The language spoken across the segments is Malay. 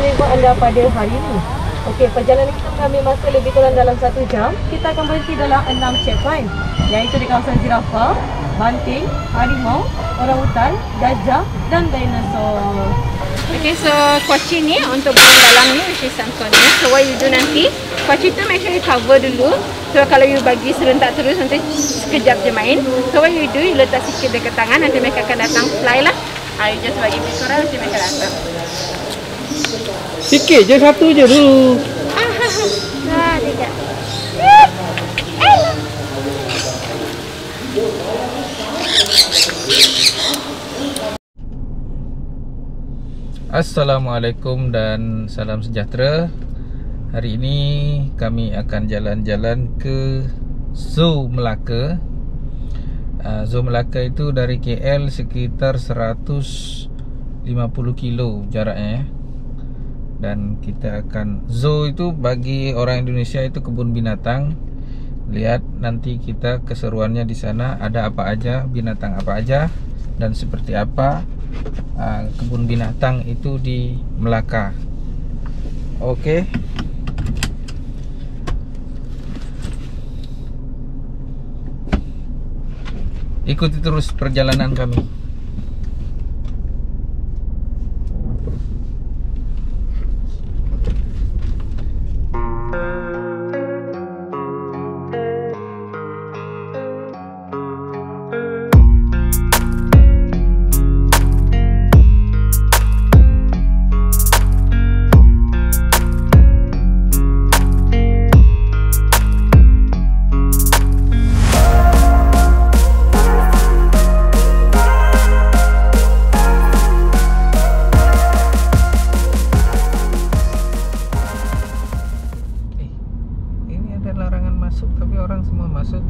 istimewa anda pada hari ini. Okey, perjalanan kita mengambil masa lebih kurang dalam 1 jam. Kita akan berhenti dalam 6 checkpoint, iaitu di kawasan zirafah, banting, harimau, orangutan, gajah dan dinosaur. Okay, so kuaci ni untuk bagian dalam ni, which is Samsonnya. So what you do nanti, kuaci tu make sure you cover dulu. So kalau you bagi serentak terus, nanti sekejap je main. So what you do, you letak sikit dekat tangan, nanti mereka akan datang fly lah. You just bagi korang, nanti mereka datang. Sikit je, satu je dulu. Tidak. Assalamualaikum dan salam sejahtera. Hari ini kami akan jalan-jalan ke Zoo Melaka. Zoo Melaka itu dari KL sekitar 150 kilo jaraknya. Dan kita akan, zoo itu bagi orang Indonesia itu kebun binatang. Lihat nanti kita keseruannya di sana, ada apa aja, binatang apa aja dan seperti apa kebun binatang itu di Melaka. Oke. Ikuti terus perjalanan kami. Tapi orang semua masuk.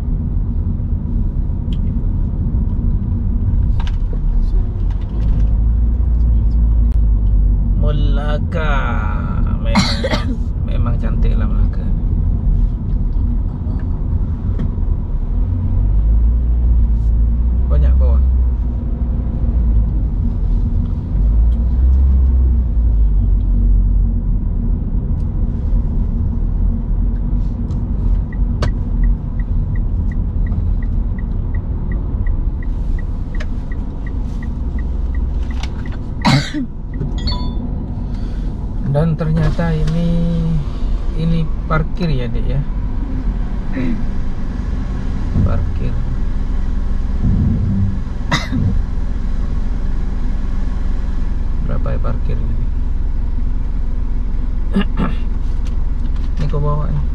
Melaka memang cantik lah Melaka. Banyak bawah. Dan ternyata ini parkir ya Dek ya. Parkir. Berapa ya parkir ini? Ini kau bawa nih.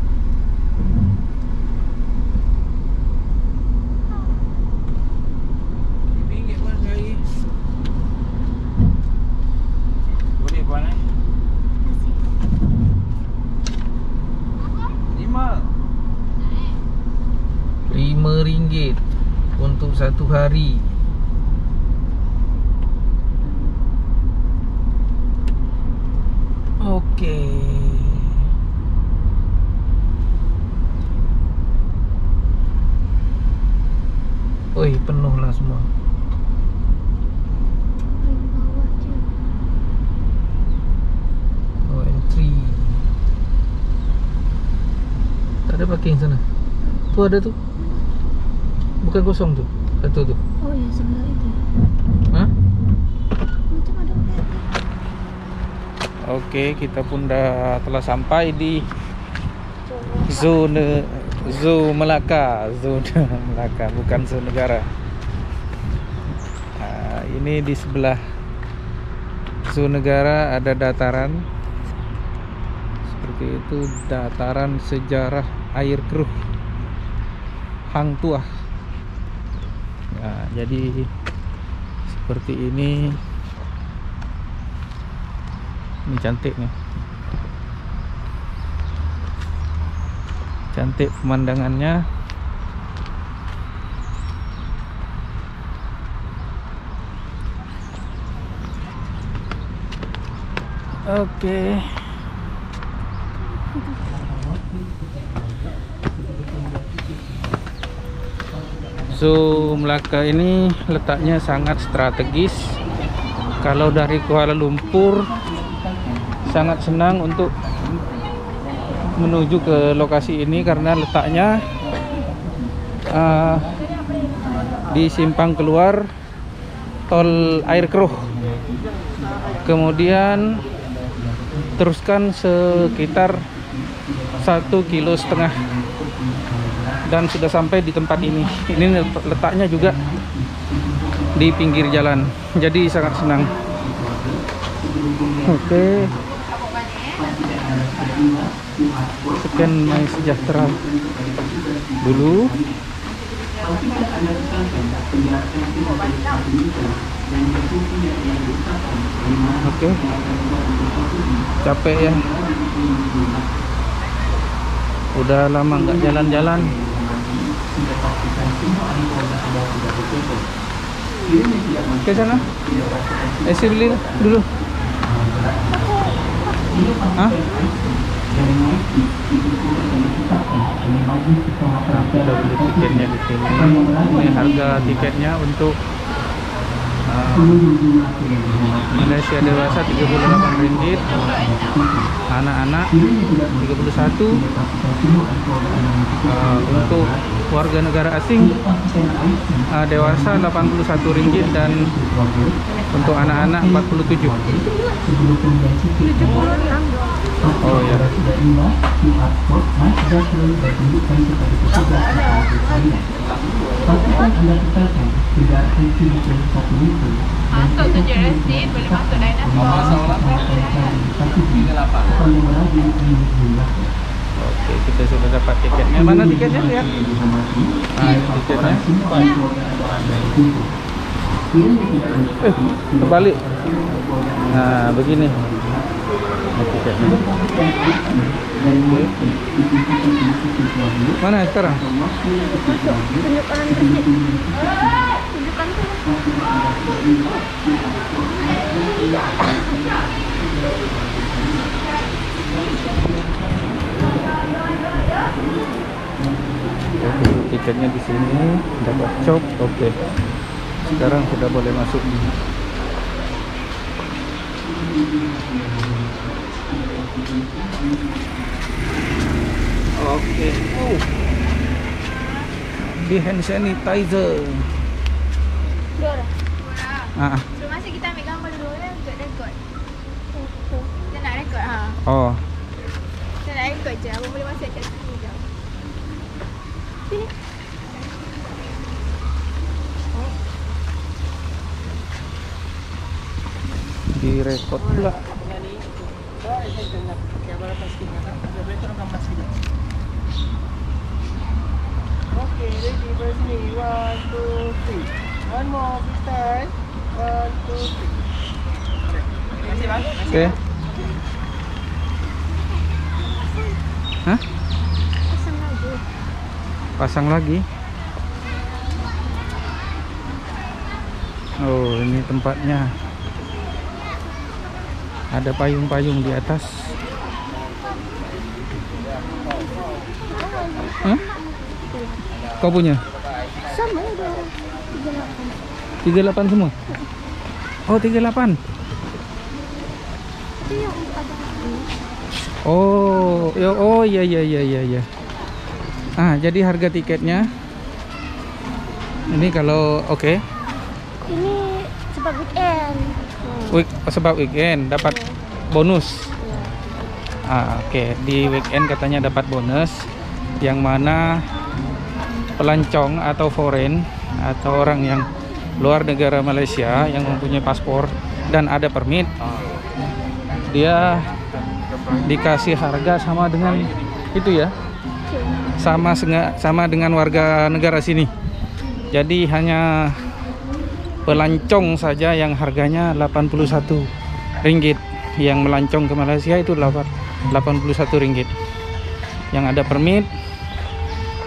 RM5 untuk 1 hari. Oke. Oi, penuh lah semua. Oh, entry. Tak ada parking sana. Tu ada tu. Bukan kosong tu. Satu tu. Oh ya, sebelah itu. Hah? Macam ada orang. Oke, kita pun telah sampai di Zoo Melaka. Zoo Melaka, bukan Zoo Negara. Ini di sebelah Zoo Negara ada dataran. Seperti itu, dataran sejarah air keruh Hang Tuah. Nah, jadi seperti ini. Ini cantik nih. Cantik pemandangannya. Oke. Zoo Melaka ini letaknya sangat strategis. Kalau dari Kuala Lumpur sangat senang untuk menuju ke lokasi ini karena letaknya di simpang keluar tol Air Keruh. Kemudian teruskan sekitar 1,5 kilo dan sudah sampai di tempat ini. Ini letaknya juga di pinggir jalan, jadi sangat senang. Oke. Scan My Sejahtera dulu. Oke. Capek ya. Udah lama nggak jalan-jalan. Ke sana. Beli dulu. Hah? Kita beli tiketnya di sini. Ini harga tiketnya untuk Malaysia dewasa Rp38, anak-anak Rp31, untuk warga negara asing dewasa Rp81 dan untuk anak-anak Rp47. Oh ya. Masuk 7 resi, boleh masuk dinosaur. Oke, kita sudah dapat tiketnya. Mana tiketnya lihat? Nah, tiketnya. Terbalik. Nah, begini. Tiketnya. Mana sekarang? Oke, tiketnya di sini dapat cop. Oke. Sekarang sudah boleh masuk. Oke. Di hand sanitizer. Sebelum masuk kita ambil gambar dulu ya untuk rekod. Kita nak rekod ha. Oh. Kita nak rekod je. Abang boleh masuk kat sini je. Sini. Direkod pula. Okay, ready for me. 1, 2, 3. One more, please start. 1, 2, 3. Terima kasih bang. Oke. Hah? Pasang lagi. Pasang lagi. Oh, ini tempatnya. Ada payung-payung di atas. Hah? Kau punya? Sama ada 38 semua? Oh, 38. Oh, iya. Jadi harga tiketnya ini kalau oke. Ini sebab weekend. Sebab weekend dapat bonus. Oke. Di weekend katanya dapat bonus yang mana pelancong atau foreign atau orang yang luar negara Malaysia yang mempunyai paspor dan ada permit, dia dikasih harga sama dengan itu ya, sama dengan warga negara sini. Jadi hanya pelancong saja yang harganya Rp81, yang melancong ke Malaysia itu Rp81. Yang ada permit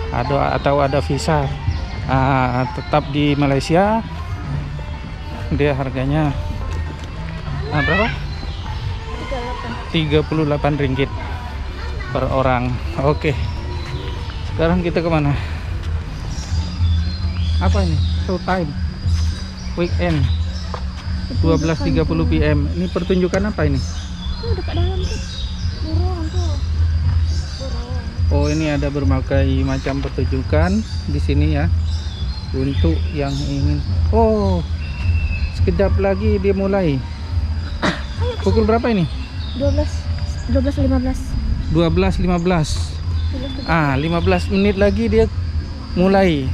atau ada visa tetap di Malaysia, dia harganya berapa? Rp38 per orang. Oke. Sekarang kita kemana? Apa ini? Showtime weekend 12.30 PM. Ini pertunjukan apa ini? Dekat dalam. ini ada berbagai macam pertunjukan di sini ya. Untuk yang ingin, oh, sekejap lagi dia mulai. Pukul berapa ini? 12.15. 12.15. 15 menit lagi dia mulai.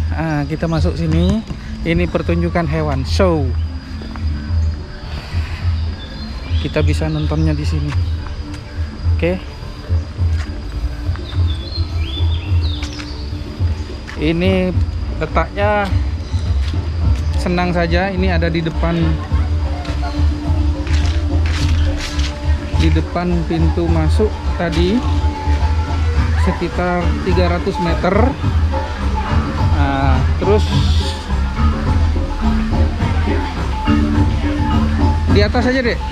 Kita masuk sini. Ini pertunjukan hewan, show. Kita bisa nontonnya di sini. Oke. Ini letaknya senang saja. Ini ada di depan pintu masuk tadi, sekitar 300 meter. Terus di atas aja deh. Ini.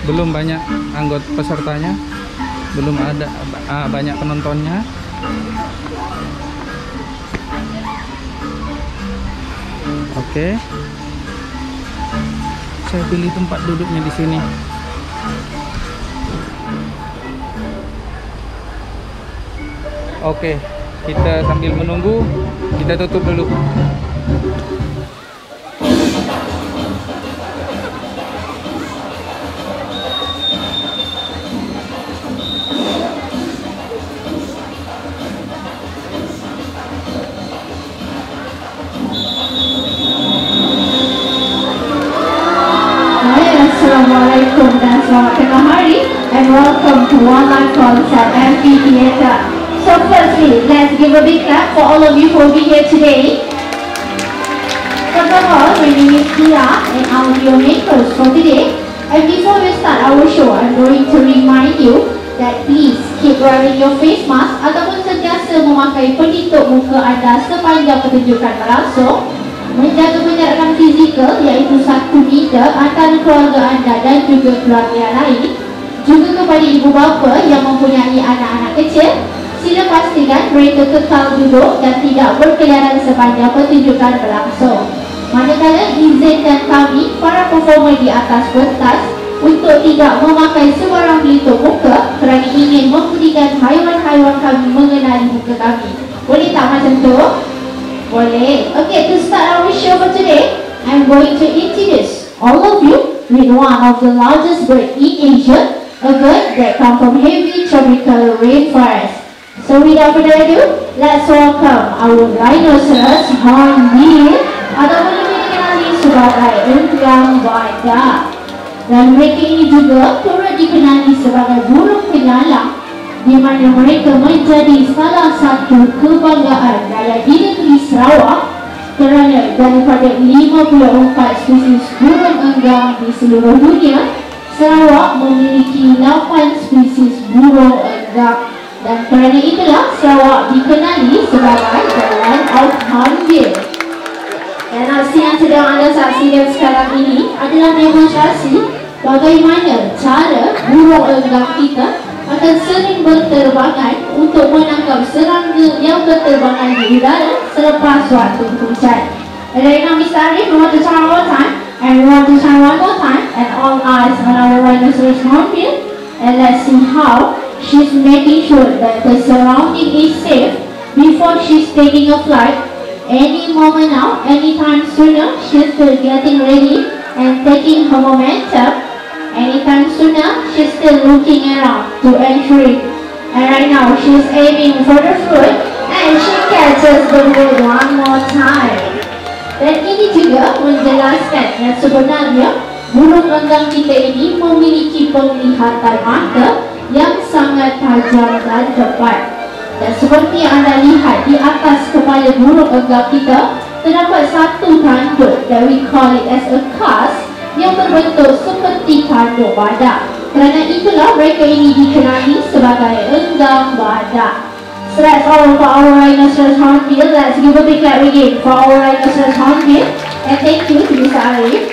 Belum banyak anggota pesertanya, belum ada banyak penontonnya. Oke. Saya pilih tempat duduknya di sini. Oke, kita sambil menunggu, kita tutup dulu. Assalamualaikum dan selamat tengah hari, and welcome to One Life Concert Amphitheater. So firstly, let's give a big clap for all of you who will be here today. First of all, my name is Kia and I'm your makers for today. And before we start our show, I'm going to remind you that please keep wearing your face mask ataupun sentiasa memakai pelitup muka anda sepanjang pertunjukan berlangsung. Menjaga penjarakan fizikal iaitu 1 meter antara keluarga anda dan juga keluarga yang lain. Juga kepada ibu bapa yang mempunyai anak-anak kecil, sila pastikan mereka kekal duduk dan tidak berkeliaran sepanjang pertunjukan berlangsung. Manakala izinkan kami, para performer di atas pentas, untuk tidak memakai sebarang pelitup muka kerana ingin memberikan haiwan-haiwan kami mengenali muka kami. Boleh tak macam tu? Boleh. Okay, to start our show for today, I'm going to introduce all of you with one of the largest birds in Asia, a bird that comes from heavy tropical rainforest. So without further ado, let's welcome our rhinoceros hornbill atau lebih dikenali sebagai enggang badak. Dan mereka ini juga turut dikenali sebagai burung penyalang, di mana mereka menjadi salah satu kebanggaan rakyat di negeri Sarawak kerana daripada 54 spesies burung enggang di seluruh dunia, Sarawak memiliki 8 spesies burung enggang. Dan kerana itulah Sarawak dikenali sebagai the land of hornbill. Dan aksi yang sedang anda saksikan sekarang ini adalah demonstrasi bagaimana cara burung enggang kita akan sering berterbangan untuk menangkap serangga yang berterbangan di udara selepas waktu hujan. And right now, Mr. Arif, we want to try one more time, and we want to try one more time, and all eyes on our rhinoceros hornbill, and let's see how she's making sure that the surrounding is safe before she's taking a flight. Any moment now, anytime sooner, she's still getting ready and taking her momentum. Anytime sooner, she's still looking around to ensure. And right now, she's aiming for the fruit, and she catches the bird one more time. Dan ini juga menjelaskan yang sebenarnya burung enggang kita ini memiliki penglihatan mata yang sangat tajam dan cepat. Dan seperti yang anda lihat di atas kepala burung enggang kita, terdapat satu tanduk that we call it as a cast yang berbentuk seperti tanduk badak. Kerana itulah mereka ini dikenali sebagai enggang badak. So that's all for our rhinoceros hornbill. Let's give a big clap again for our rhinoceros hornbill. And thank you to Mr. Arif.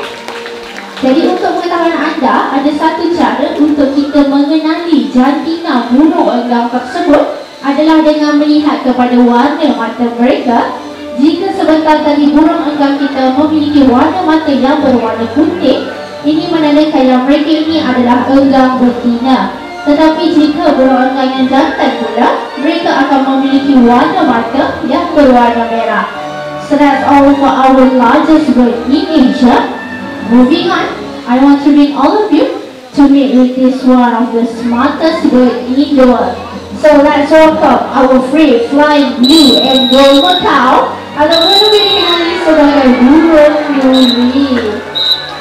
Jadi untuk pengetahuan anda, ada satu cara untuk kita mengenali jantina burung enggang tersebut adalah dengan melihat kepada warna mata mereka. jika sebentar tadi burung enggang kita memiliki warna mata yang berwarna putih, ini menandakan yang mereka ini adalah enggang betina. Tetapi jika burung enggang yang jantan pula, mereka akan memiliki warna mata yang berwarna merah. So that's all for our largest bird in Asia. Moving on, I want to bring all of you to meet with this one of the smartest bird in the world. So let's welcome our free flying blue and gold macaw atau lebih dikenali sebagai burung nuri.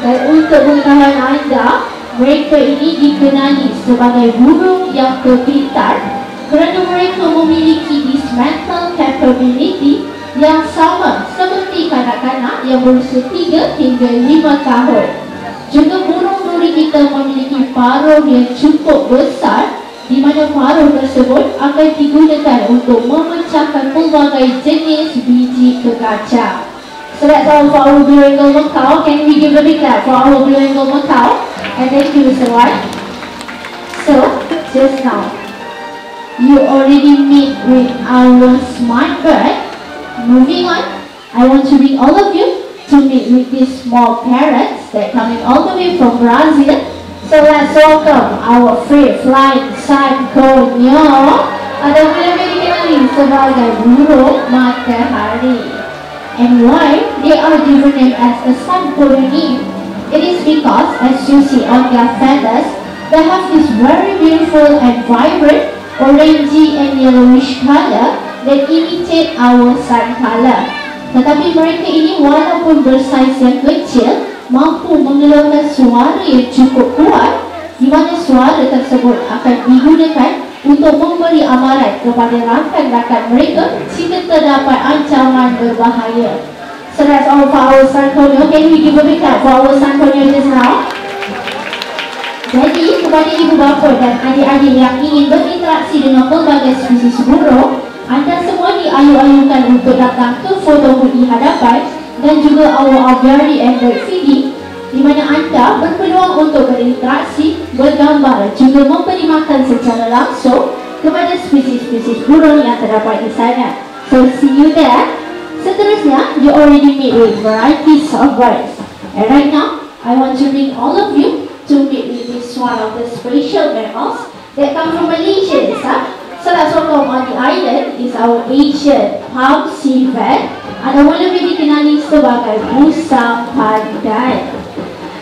Dan untuk pengetahuan anda, mereka ini dikenali sebagai burung yang terpintar kerana mereka memiliki this mental capability yang sama seperti kanak-kanak yang berusia 3 hingga 5 tahun. Juga burung nuri kita memiliki paruh yang cukup besar, di mana paruh tersebut akan digunakan untuk memecahkan pelbagai jenis biji kekacang. So that's all for our blue and gold macaw. Can we give a big clap for our blue and gold macaw? And thank you, Mr. White. So, just now, you already meet with our smart bird. Moving on, I want to bring all of you to meet with these small parrots that coming all the way from Brazil. So let's welcome our free flying sankonyo atau lebih dikenali sebagai burung matahari. And why they are given name as a sankonyo name? It is because, as you see on their feathers, they have this very beautiful and vibrant orangey and yellowish color that imitate our sun color. Tetapi mereka ini walaupun bersaiz yang kecil, mampu mengeluarkan suara yang cukup kuat, di mana suara tersebut akan digunakan untuk memberi amaran kepada rakan-rakan mereka jika terdapat ancaman berbahaya. So that's all for our sankonyo. Can we give a big clap for our sankonyo just now? Jadi, kepada ibu bapa dan adik-adik yang ingin berinteraksi dengan pelbagai spesies burung, anda semua diayu-ayukan untuk datang ke foto booth di hadapan dan juga our aviary and bird feeding, di mana anda berpeluang untuk berinteraksi, bergambar, juga memberi makan secara langsung kepada spesies-spesies burung yang terdapat di sana. So, see you there. Seterusnya, you already meet with varieties of birds. And right now, I want to bring all of you to meet with this one of the special mammals that come from Malaysia. So let's welcome on the island is our Asian palm civet atau lebih dikenali sebagai gusang pandan.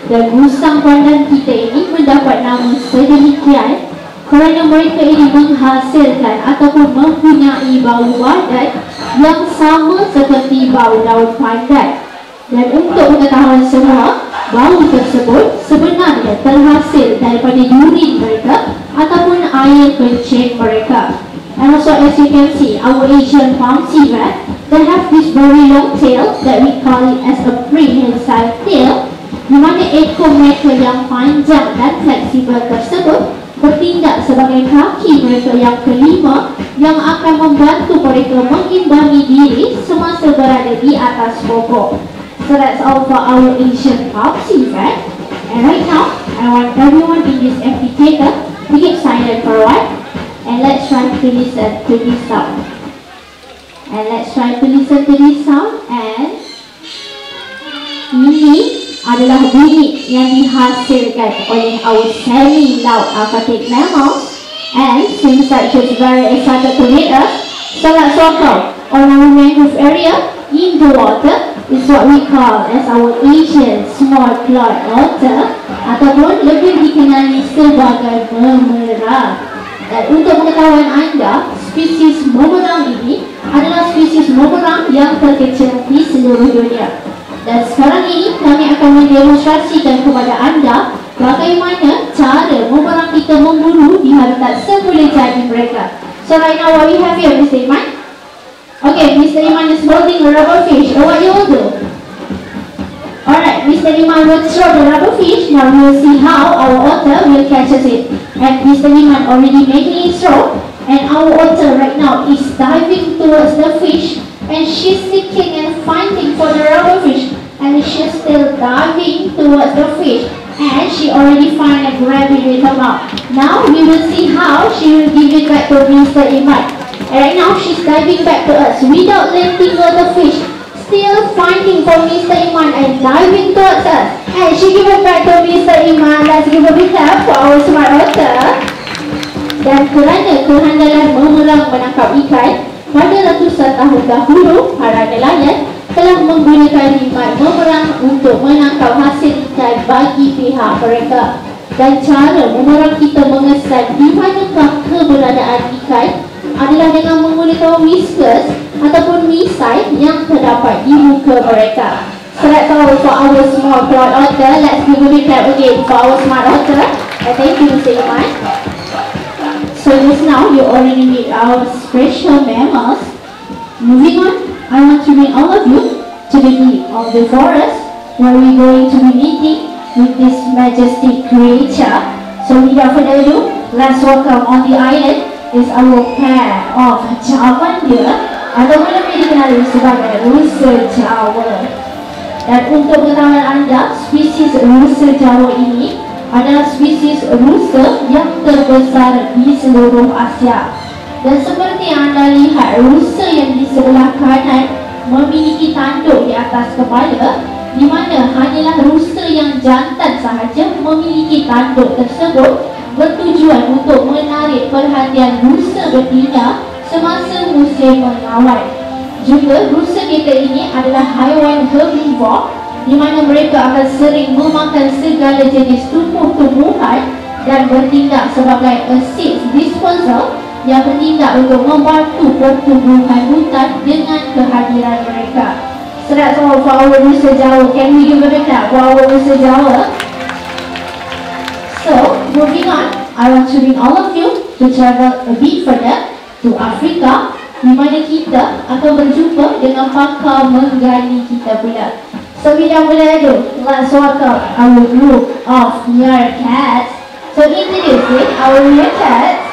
Dan gusang pandan kita ini mendapat nama sedemikian kerana mereka ini menghasilkan ataupun mempunyai bau badan yang sama seperti bau daun pandan. Dan untuk pengetahuan semua, bau tersebut sebenarnya terhasil daripada urin mereka ataupun air kencing mereka. And also, as you can see, our Asian palm civet, they have this very long tail that we call it as a prehensile tail, di mana ekor mereka yang panjang dan fleksibel tersebut bertindak sebagai kaki mereka yang kelima yang akan membantu mereka mengimbangi diri semasa berada di atas pokok. So that's all for our Asian palm civet. And right now, I want everyone in this amphitheater to keep silent for a while. And let's try to listen to this sound. And let's try to listen to this sound. And ini adalah bunyi yang dihasilkan oleh our semi-loud aquatic mammals. And since that she's very excited to meet us, so let's welcome on our mangrove area in the water is what we call as our Asian small clawed otter ataupun lebih dikenali sebagai memerang. Dan untuk pengetahuan anda, spesies memerang ini adalah spesies memerang yang terkecil di seluruh dunia. Dan sekarang ini kami akan mendemonstrasikan kepada anda bagaimana cara memerang kita memburu di habitat semula jadi mereka. So right now what we have here, Mr. Iman. Okay, Mr. Iman is holding a rubber fish. So what you will do? Alright, Mr. Iman will throw the rubber fish. Now we will see how our otter will catch it. And Mr. Iman already making his throw. And our otter right now is diving towards the fish. And she's seeking and finding for the rubber fish. And she's still diving towards the fish. And she already found and grabbed it with her mouth. Now we will see how she will give it back to Mr. Iman. And right now she's diving back to us without letting go the fish. Still fighting for Mr. Iman and diving towards us. And she give it back to Mr. Iman. Let's give a big clap for our smart otter. Dan kerana kehandalan memerang menangkap ikan, pada ratusan tahun dahulu, para nelayan telah menggunakan hikmat memerang untuk menangkap hasil ikan bagi pihak mereka. Dan cara memerang kita mengesan di manakah keberadaan ikan adalah dengan menggunakan whiskers ataupun misai yang terdapat di muka mereka. So that's all for our small brown otter. Let's give a big clap again for our smart otter. And thank you, Mr. Iman. So just now you already meet our special mammals. Moving on, I want to bring all of you to the deep of the forest where we're going to be meeting with this majestic creature. So without further ado, let's welcome on the island is our pair of Javan deer atau lebih dikenali sebagai rusa Jawa. Dan untuk pengetahuan anda, spesies rusa Jawa ini adalah spesies rusa yang terbesar di seluruh Asia. Dan seperti yang anda lihat, rusa yang di sebelah kanan memiliki tanduk di atas kepala, di mana hanyalah rusa yang jantan sahaja memiliki tanduk tersebut, bertujuan untuk menarik perhatian rusa betina semasa musim mengawal. Juga rusa kita ini adalah haiwan herbivore, di mana mereka akan sering memakan segala jenis tumbuh-tumbuhan dan bertindak sebagai acid dispersal yang bertindak untuk membantu pertumbuhan hutan dengan kehadiran mereka. So that's all for our rusa Jawa. Can we give a big clap for our rusa Jawa? So, moving on, I want to bring all of you to travel a bit further to Africa, di mana kita akan berjumpa dengan pakar menggani kita pula. So, without further ado, let's welcome our group of meerkats. So, introducing our meerkats.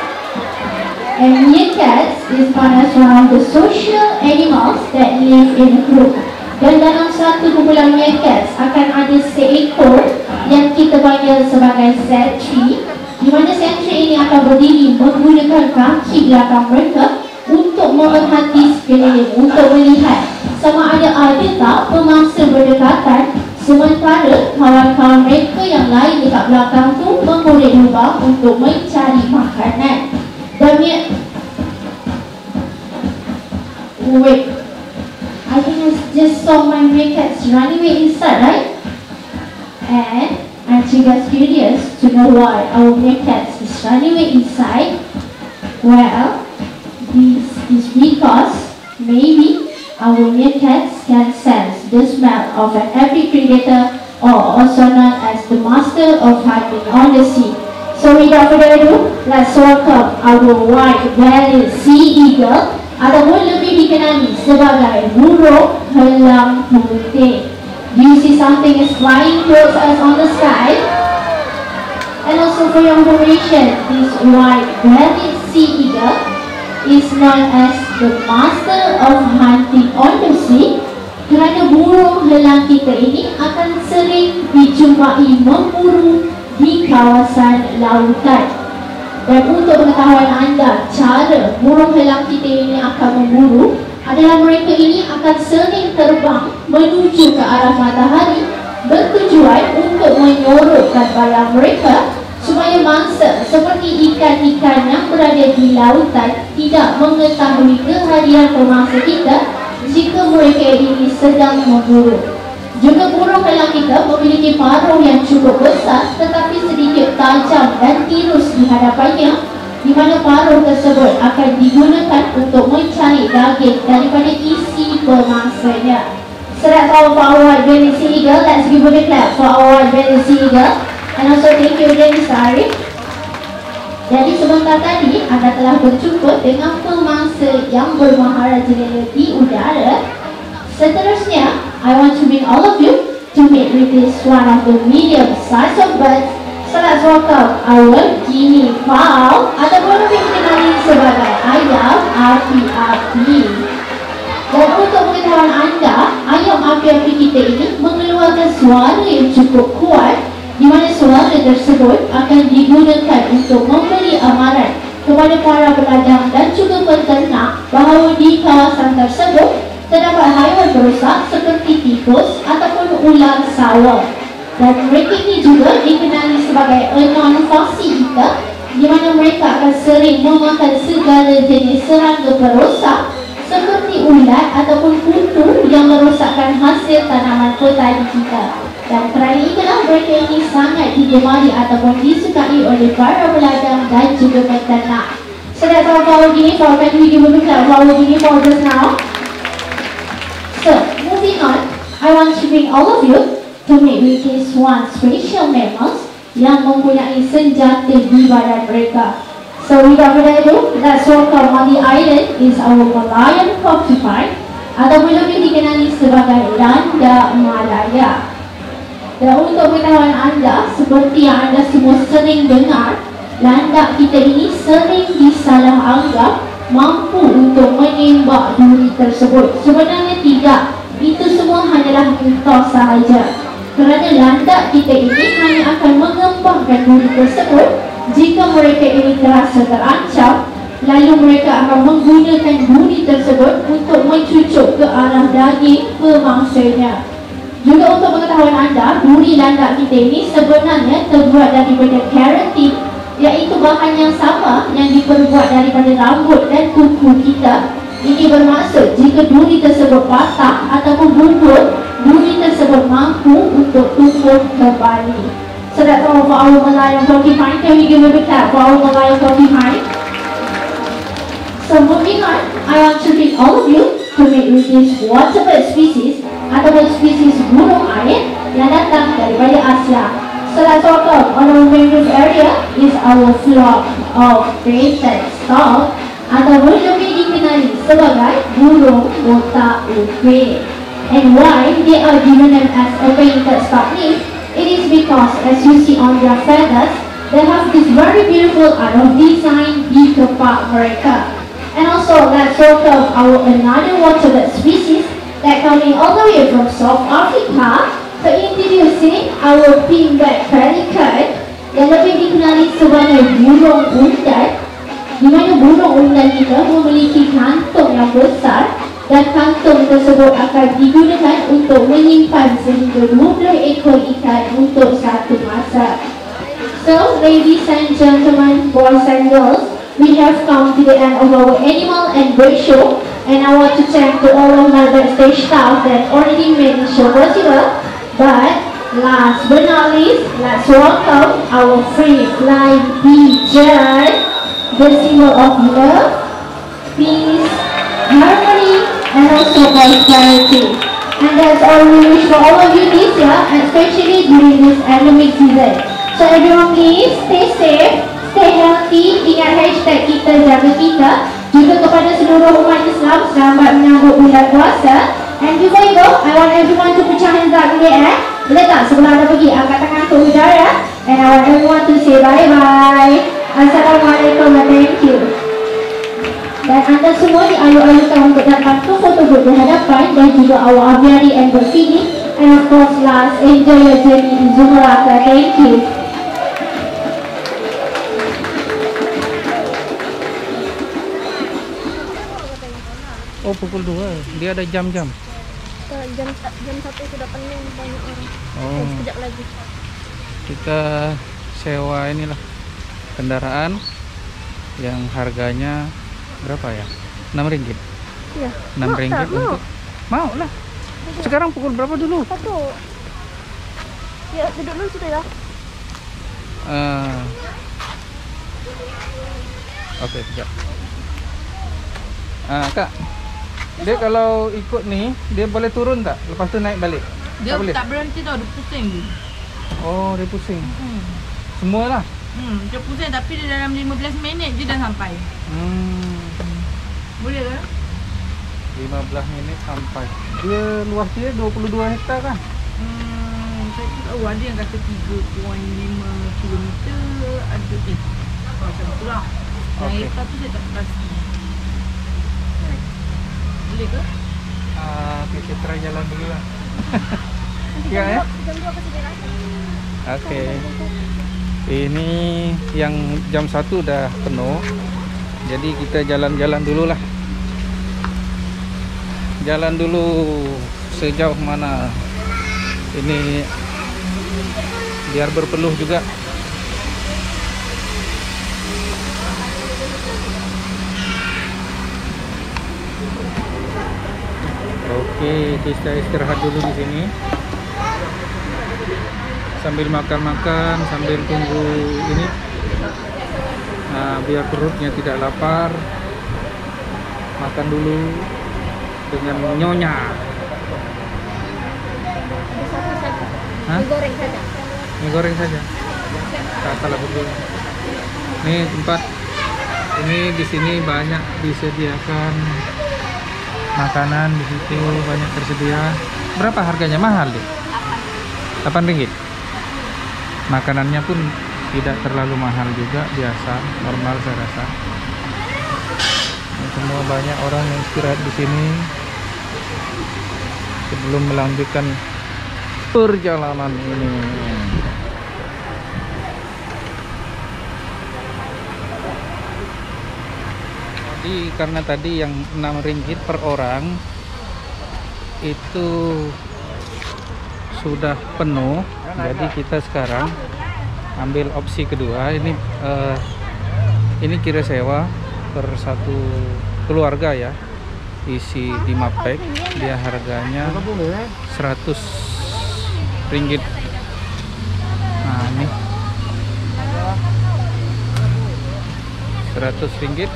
And meerkats is known as one of the social animals that live in a group. Dan dalam satu kumpulan meerkats akan ada seekor yang kita panggil sebagai sentry, di mana sentry ini akan berdiri menggunakan kaki belakang mereka untuk memerhati sekeliling, untuk melihat sama ada tak pemangsa berdekatan, sementara kawan-kawan mereka yang lain dekat belakang tu mengorek lubang untuk mencari makanan. Dan wait, I think I just saw my meerkats running away inside, right? And aren't you guys curious to know why our meerkats is running away inside? Well, this is because maybe our meerkats can sense the smell of an avid predator, or also known as the master of hunting on the sea. So without further ado, let's welcome our white-bellied sea eagle ataupun lebih dikenali sebagai burung helang putih. Do you see something is flying towards us on the sky? And also for your information, this white-bellied sea eagle is known as the master of hunting on the sea kerana burung helang kita ini akan sering dijumpai memburu di kawasan lautan. Dan untuk pengetahuan anda, cara burung helang kita ini akan memburu adalah mereka ini akan sering terbang menuju ke arah matahari, bertujuan untuk menyorokkan bayang mereka supaya mangsa seperti ikan-ikan yang berada di lautan tidak mengetahui kehadiran pemangsa kita jika mereka ini sedang memburu. Juga burung helang kita memiliki paruh yang cukup besar tetapi sedikit tajam dan tirus di hadapannya, di mana paruh tersebut akan digunakan untuk mencari daging daripada isi pemangsanya. So that's all for our white-bellied sea eagle. Let's give a big clap for our white-bellied sea eagle. And also thank you again, Mr. Arif. Jadi sebentar tadi anda telah berjumpa dengan pemangsa yang bermaharajalela di udara. Seterusnya, I want to bring all of you to meet with this one of the medium size of birds. So let's welcome our guinea fowl ataupun lebih dikenali sebagai ayam api-api. Dan untuk pengetahuan anda, ayam api-api kita ini mengeluarkan suara yang cukup kuat, di mana suara tersebut akan digunakan untuk memberi amaran kepada para pedagang dan juga peternak bahawa di kawasan tersebut terdapat haiwan perusak seperti tikus ataupun ular sawah. Dan mereka ini juga dikenali sebagai non-fussy eater, di mana mereka akan sering memakan segala jenis serangga perosak seperti ulat ataupun kutu yang merosakkan hasil tanaman petani kita. Dan kerana itulah mereka ini sangat digemari ataupun disukai oleh para pedagang dan juga peternak. So that's all for our guinea fowl. Can we give a big clap for our guinea fowl just now? So moving on, I want to bring all of you to meet with this one special mammals yang mempunyai senjata di badan mereka. So without further ado, let's welcome on the island is our Malayan porcupine ataupun lebih dikenali sebagai landak Malaya. Dan untuk pengetahuan anda, seperti yang anda semua sering dengar, landak kita ini sering disalah anggap mampu untuk menembak duri tersebut. Sebenarnya tidak, itu semua hanyalah mitos sahaja. Kerana landak kita ini hanya akan mengembangkan duri tersebut jika mereka ini terasa terancam, lalu mereka akan menggunakan duri tersebut untuk mencucuk ke arah daging pemangsanya. Juga untuk pengetahuan anda, duri landak kita ini sebenarnya terbuat daripada keratin, iaitu bahan yang sama yang diperbuat daripada rambut dan kuku kita. Ini bermaksud jika duri tersebut patah ataupun gugur, duri tersebut mampu untuk tumbuh kembali. So that's all for our Malayan porcupine. Can we give a big clap for our Malayan porcupine? So moving on, I want to bring all of you to meet with this waterbird species ataupun spesies burung air yang datang daripada Asia. So let's welcome on our main roof area is our flock of painted stork ataupun lebih dikenali sebagai burung otak upik. And why they are given them as a painted stork name? It is because as you see on their feathers, they have this very beautiful art of design di kepak mereka. And also let's welcome our another waterbird species that coming all the way from South Africa. So introducing our pink-backed pelican yang lebih dikenali sebagai burung undan, di mana burung undan kita memiliki kantung yang besar dan kantung tersebut akan digunakan untuk menyimpan sehingga 20 ekor ikan untuk satu masa. So ladies and gentlemen, boys and girls, we have come to the end of our animal and bird show, and I want to thank to all of my backstage staff that already made the show possible. But last but not least, let's welcome our free flying pigeon, the symbol of love, peace, harmony, and also prosperity. And that's all we wish for all of you this year, especially during this endemic season. So everyone please stay safe, stay healthy, ingat hashtag kita jaga kita. Juga kepada seluruh umat Islam, selamat menyambut bulan puasa. And before you go, I want everyone to put your hands up in the air. Boleh tak sebelum anda pergi angkat tangan ke udara? And I want everyone to say bye-bye. Assalamualaikum and thank you. Dan anda semua dialu-alukan untuk datang ke foto booth di hadapan dan juga our aviary and bird feeding. And of course last, enjoy your journey in Zoo Melaka. Thank you. Oh, pukul 2. Dia ada jam-jam. Jam 1 sudah penuh banyak orang. Oh. Sekejap lagi. Kita sewa inilah kendaraan yang harganya berapa ya? RM6. Iya. RM6 untuk mau lah. Sekarang pukul berapa dulu? 1. Ya, duduk dulu sudah ya. Oke, sekejap. Kak, dia kalau ikut nih, dia boleh turun tak? Lepas tu naik balik? Dia tak boleh? tak berhenti tau, dia pusing. Oh, dia pusing. Semua lah? Dia pusing tapi dia dalam 15 minit je dah sampai. Boleh ke? 15 minit sampai. Dia luas dia 22 hektar kan? Saya tak tahu, ada yang kata 3.5 kilometer, ada macam tu lah. Yang Okey. hektar tu saya tak pasti. Boleh ke? Kita try jalan dulu lah. Ya, ya? Jam 2 pasti dia rasa. Oke. Ini yang jam 1 udah penuh. Jadi kita jalan-jalan dulu lah. Jalan dulu sejauh mana ini biar berpeluh juga. Oke, kita istirahat dulu di sini. Sambil makan-makan, sambil tunggu ini. Nah, biar perutnya tidak lapar. Makan dulu dengan nyonya. Hah? Mie goreng saja. Mie goreng saja. Tak salah betul. Nih tempat ini di sini banyak disediakan makanan, di situ banyak tersedia. Berapa harganya? Mahal deh. 8 ringgit. Makanannya pun tidak terlalu mahal juga, biasa, normal saya rasa. Dan semua banyak orang yang istirahat di sini sebelum melanjutkan perjalanan ini. Jadi karena tadi yang 6 ringgit per orang itu sudah penuh, jadi kita sekarang ambil opsi kedua. Ini kira sewa per satu keluarga ya, isi 5 pack. Dia harganya 100 ringgit. Nah ini 100 ringgit.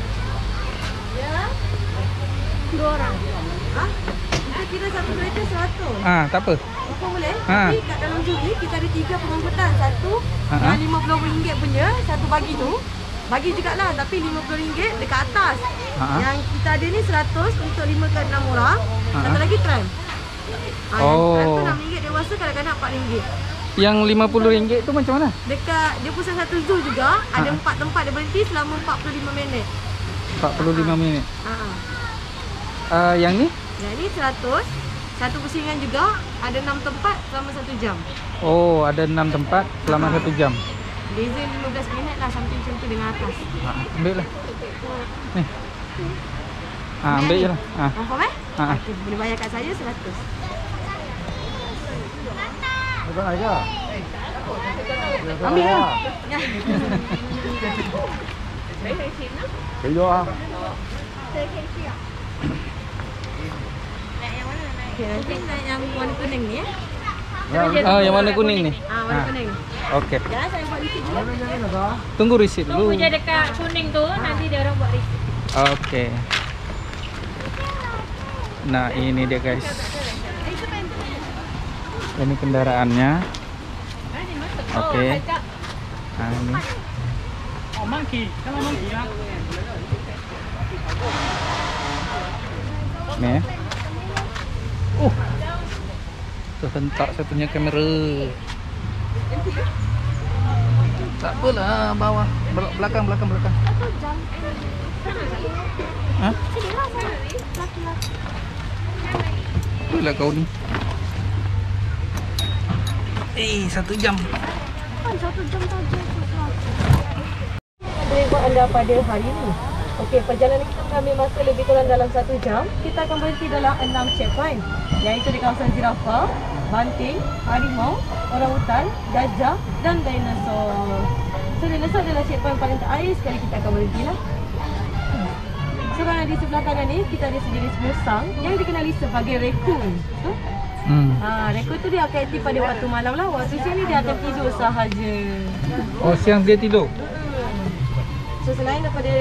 Dua orang. Hah? Kita kira satu kereta 100. Tak apa. Apa boleh? Ha. Tapi kat dalam juri kita ada 3 pengangkutan. Satu yang RM50 punya, satu bagi tu. Bagi jugalah, tapi RM50 dekat atas. Yang kita ada ni 100 untuk 5 ke 6 orang. Satu lagi tram. Yang tu RM6 dewasa, kadang-kadang RM4. Yang RM50 tu macam mana? Dekat dia pusat satu zoo juga, ada 4 tempat dia berhenti selama 45 minit. 45 minit. Ha. Yang ni? Yang ni 100. Satu pusingan juga, ada 6 tempat selama 1 jam. Oh, ada 6 tempat selama 1 jam. Beza 15 minit lah, something macam tu dengan atas. Ambil lah. Ni. Ambil je lah. Confirm eh? Okay, boleh bayar kat saya 100. Ambil lah. Okay, nanti naik yang warna kuning ni Yang warna kuning ni? warna kuning. Okey. Jangan saya buat receipt dulu. Tunggu receipt dulu. Tunggu je dekat kuning tu, nanti dia orang buat receipt. Okey. Nah, ini dia guys. Ini kendaraannya. Okey. Nah, ini. Oh, monkey. Kalau monkey lah. Ni. Terhentak saya punya kamera. Tak apalah, bawah. Belakang. Hah? Apalah kau ni. 1 jam. 1 jam saja. Buat anda pada hari ini. Okey, perjalanan kita mengambil masa lebih kurang dalam 1 jam. Kita akan berhenti dalam 6 checkpoint, iaitu di kawasan zirafah, banting, harimau, orangutan, gajah dan dinosaur. So, dinosaur adalah checkpoint paling terakhir sekali kita akan berhenti lah. So, kalau di sebelah kanan ni, kita ada sejenis musang yang dikenali sebagai raccoon. Raccoon tu dia akan aktif pada waktu malam lah. Waktu siang ni dia akan tidur sahaja. Oh, siang dia tidur? So, selain daripada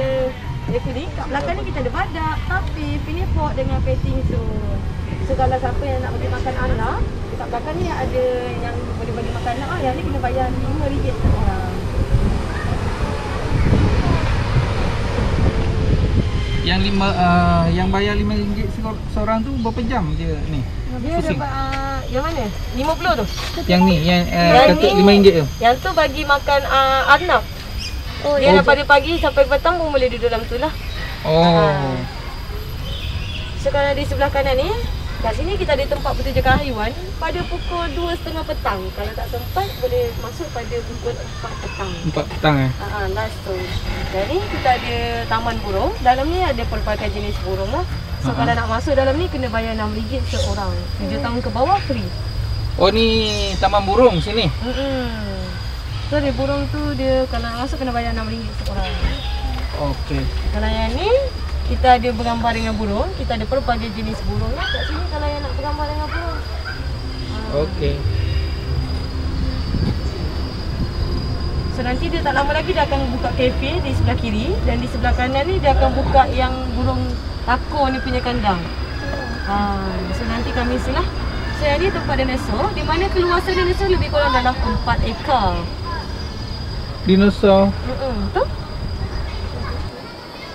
raccoon ni, kat belakang ni kita ada badak, tapi pinipok dengan petting zoo. So, kalau siapa yang nak bagi makan anak, dekat belakang ni ada yang boleh bagi makan anak. Yang ni kena bayar RM5 per orang. Yang bayar RM5 seorang tu berapa jam dia ni? Dia dapat yang mana? 50 tu. Yang ni, yang ni, RM5 tu. Yang tu bagi makan anak. Dia daripada pagi sampai petang pun boleh duduk dalam tu lah. Oh. So, kalau di sebelah kanan ni, Kat sini kita ada tempat bertujukan haiwan pada pukul 2.30 petang. Kalau tak sempat boleh masuk pada pukul 4 petang. 4 petang Last tu. Jadi kita ada taman burung. Dalam ni ada pelbagai jenis burung lah. So kalau nak masuk dalam ni kena bayar RM6 seorang. 7 tahun ke bawah free. Oh ni taman burung sini. So dia burung tu dia kalau nak masuk kena bayar RM6 seorang. Okey. Kalau yang ni kita ada bergambar dengan burung. Kita ada pelbagai jenis burung lah kat sini kalau yang nak bergambar dengan burung. Okey. So nanti dia tak lama lagi dia akan buka kafe di sebelah kiri dan di sebelah kanan ni dia akan buka yang burung tako ni punya kandang. So nanti kami silah. So yang ni tempat dinosaur di mana keluasan dinosaur lebih kurang dalam 4 ekar. Dinosaur. Tu?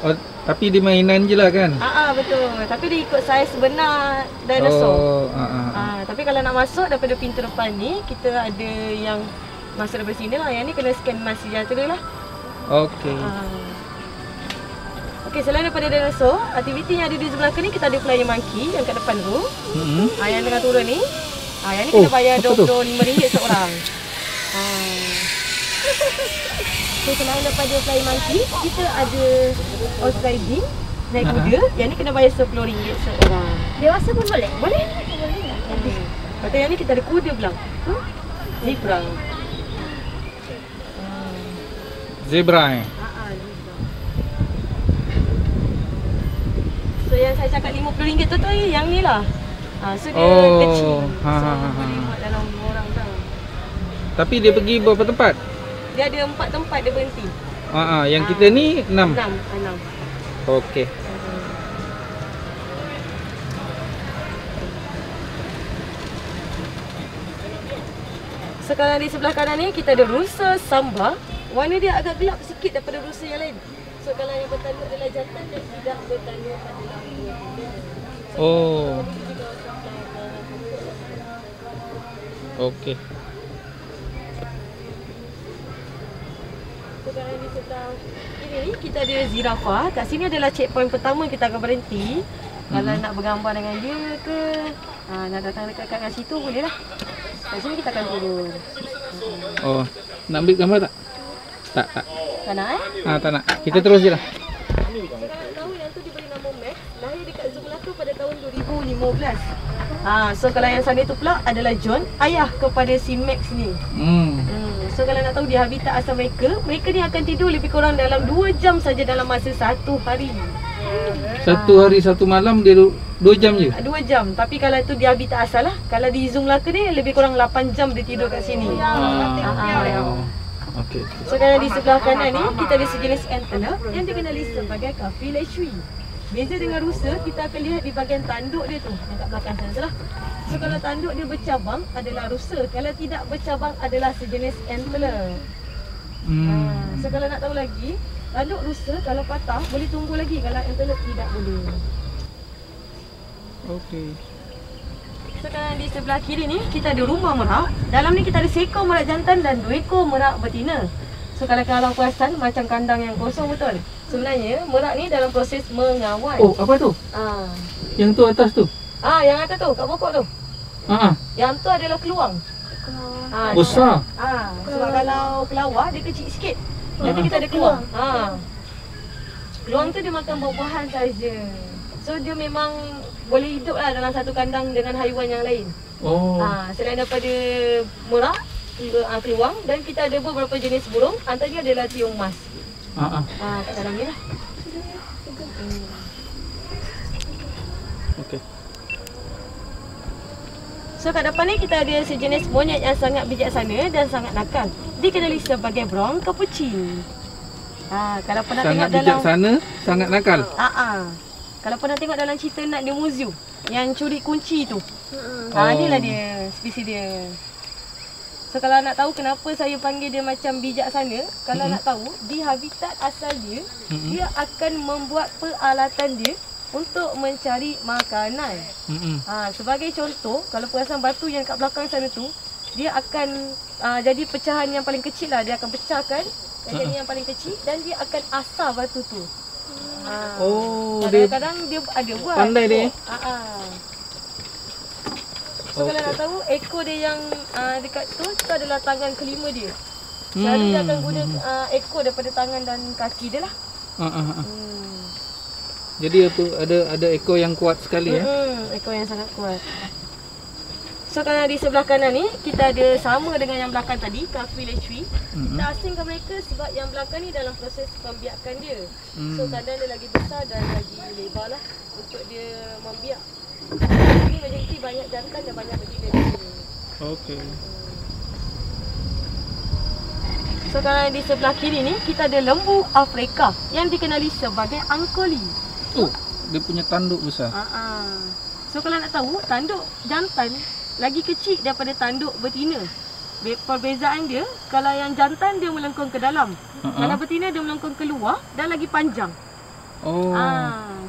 Oh, tapi dia mainan je lah kan? Betul. Tapi dia ikut saiz benar dinosaur. Tapi kalau nak masuk daripada pintu depan ni kita ada yang masuk daripada sini lah. Yang ni kena scan Mas Sejahtera lah. Okey. Okey, selain daripada dinosaur, aktiviti yang ada di sebelah ni kita ada flying monkey yang kat depan tu. Yang tengah turun ni. Yang ni kena bayar RM25 seorang. So selain daripada flying monkey, kita ada horse riding, naik kuda. Yang ni kena bayar RM10 seorang. Dewasa pun boleh? Boleh. Lepas tu yang ni kita ada kuda pula. Zebra. Zebra So yang saya cakap RM50 tu yang ni lah. So dia kecil. So boleh buat dalam 2 orang dah. Tapi dia pergi berapa tempat? Dia ada 4 tempat dia berhenti. Yang kita ni 6. 6. Okey. Sekarang di sebelah kanan ni kita ada rusa samba. Warna dia agak gelap sikit daripada rusa yang lain. So kalau yang bertanduk adalah jantan dan tidak bertanduk adalah betina. Okey. Sekarang di sebelah kiri ni kita ada zirafah. Kat sini adalah checkpoint pertama kita akan berhenti. Kalau nak bergambar dengan dia ke nak datang dekat kat situ boleh lah. Kat sini kita akan turun. Nak ambil gambar tak? Tak. Tak nak Tak nak. Kita terus je lah. Sekarang tahu yang tu diberi nama Max. Lahir dekat Zoo Melaka pada tahun 2015. So kalau yang sana tu pula adalah John, ayah kepada si Max ni. So kalau nak tahu dia habitat asal mereka ni akan tidur lebih kurang dalam 2 jam saja dalam masa 1 hari. 1 hari 1 malam dia 2 jam je? 2 jam. Tapi kalau tu dia habitat asal lah. Kalau di Zoo Melaka ni lebih kurang 8 jam dia tidur kat sini. Okey. So kalau di sebelah kanan ni kita ada sejenis antelope yang dikenali sebagai Kafi Lechui. Beza dengan rusa, kita akan lihat di bahagian tanduk dia tu yang kat belakang sana lah. So kalau tanduk dia bercabang adalah rusa, kalau tidak bercabang adalah sejenis antelope. So kalau nak tahu lagi, tanduk rusa kalau patah boleh tumbuh lagi, kalau antelope tidak boleh. Okey. Sekarang di sebelah kiri ni kita ada rumah merak. Dalam ni kita ada seekor merak jantan dan 2 ekor merak betina. So kalau perasan macam kandang yang kosong betul. Sebenarnya merak ni dalam proses mengawan. Apa tu? Yang tu atas tu? Yang atas tu kat pokok tu. Yang tu adalah keluang. Besar. Sebab kalau kelawar dia kecil sikit. Nanti kita ada keluang. Keluang tu dia makan buah-buahan saja. So dia memang boleh hidup lah dalam satu kandang dengan haiwan yang lain. Selain daripada merak, keluang dan kita ada beberapa jenis burung. Antaranya adalah tiung mas. Kat dalam ni lah. Okey. So kat depan ni kita ada sejenis monyet yang sangat bijaksana dan sangat nakal. Dikenali sebagai brown capuchin. Kalau pernah sangat tengok dalam bijaksana, sangat nakal. Kalau pernah tengok dalam cerita Nak Dia Museum yang curi kunci tu. Inilah dia, spesies dia. So kalau nak tahu kenapa saya panggil dia macam bijaksana, kalau nak tahu, di habitat asal dia, dia akan membuat peralatan dia untuk mencari makanan. Sebagai contoh, kalau perasan batu yang kat belakang sana tu, dia akan jadi pecahan yang paling kecil lah. Dia akan pecahkan jadi yang paling kecil dan dia akan asar batu tu. Kadang-kadang dia ada buat. Pandai dia. So kalau nak tahu ekor dia yang dekat tu adalah tangan kelima dia. Selalu dia akan guna ekor daripada tangan dan kaki dia lah. Jadi apa ada ekor yang kuat sekali ya. Ekor yang sangat kuat. So kalau di sebelah kanan ni kita ada sama dengan yang belakang tadi, Kafi Lechui. Kita asingkan mereka sebab yang belakang ni dalam proses pembiakan dia. So kandang dia lagi besar dan lagi lebar lah untuk dia membiak. Ini majoriti banyak jantan dan banyak betina di sini. Okey. So kalau di sebelah kiri ni kita ada lembu Afrika yang dikenali sebagai Angkoli. Oh, dia punya tanduk besar. So kalau nak tahu, tanduk jantan lagi kecil daripada tanduk betina. Perbezaan dia, kalau yang jantan dia melengkung ke dalam. Kalau betina dia melengkung keluar dan lagi panjang. Oh.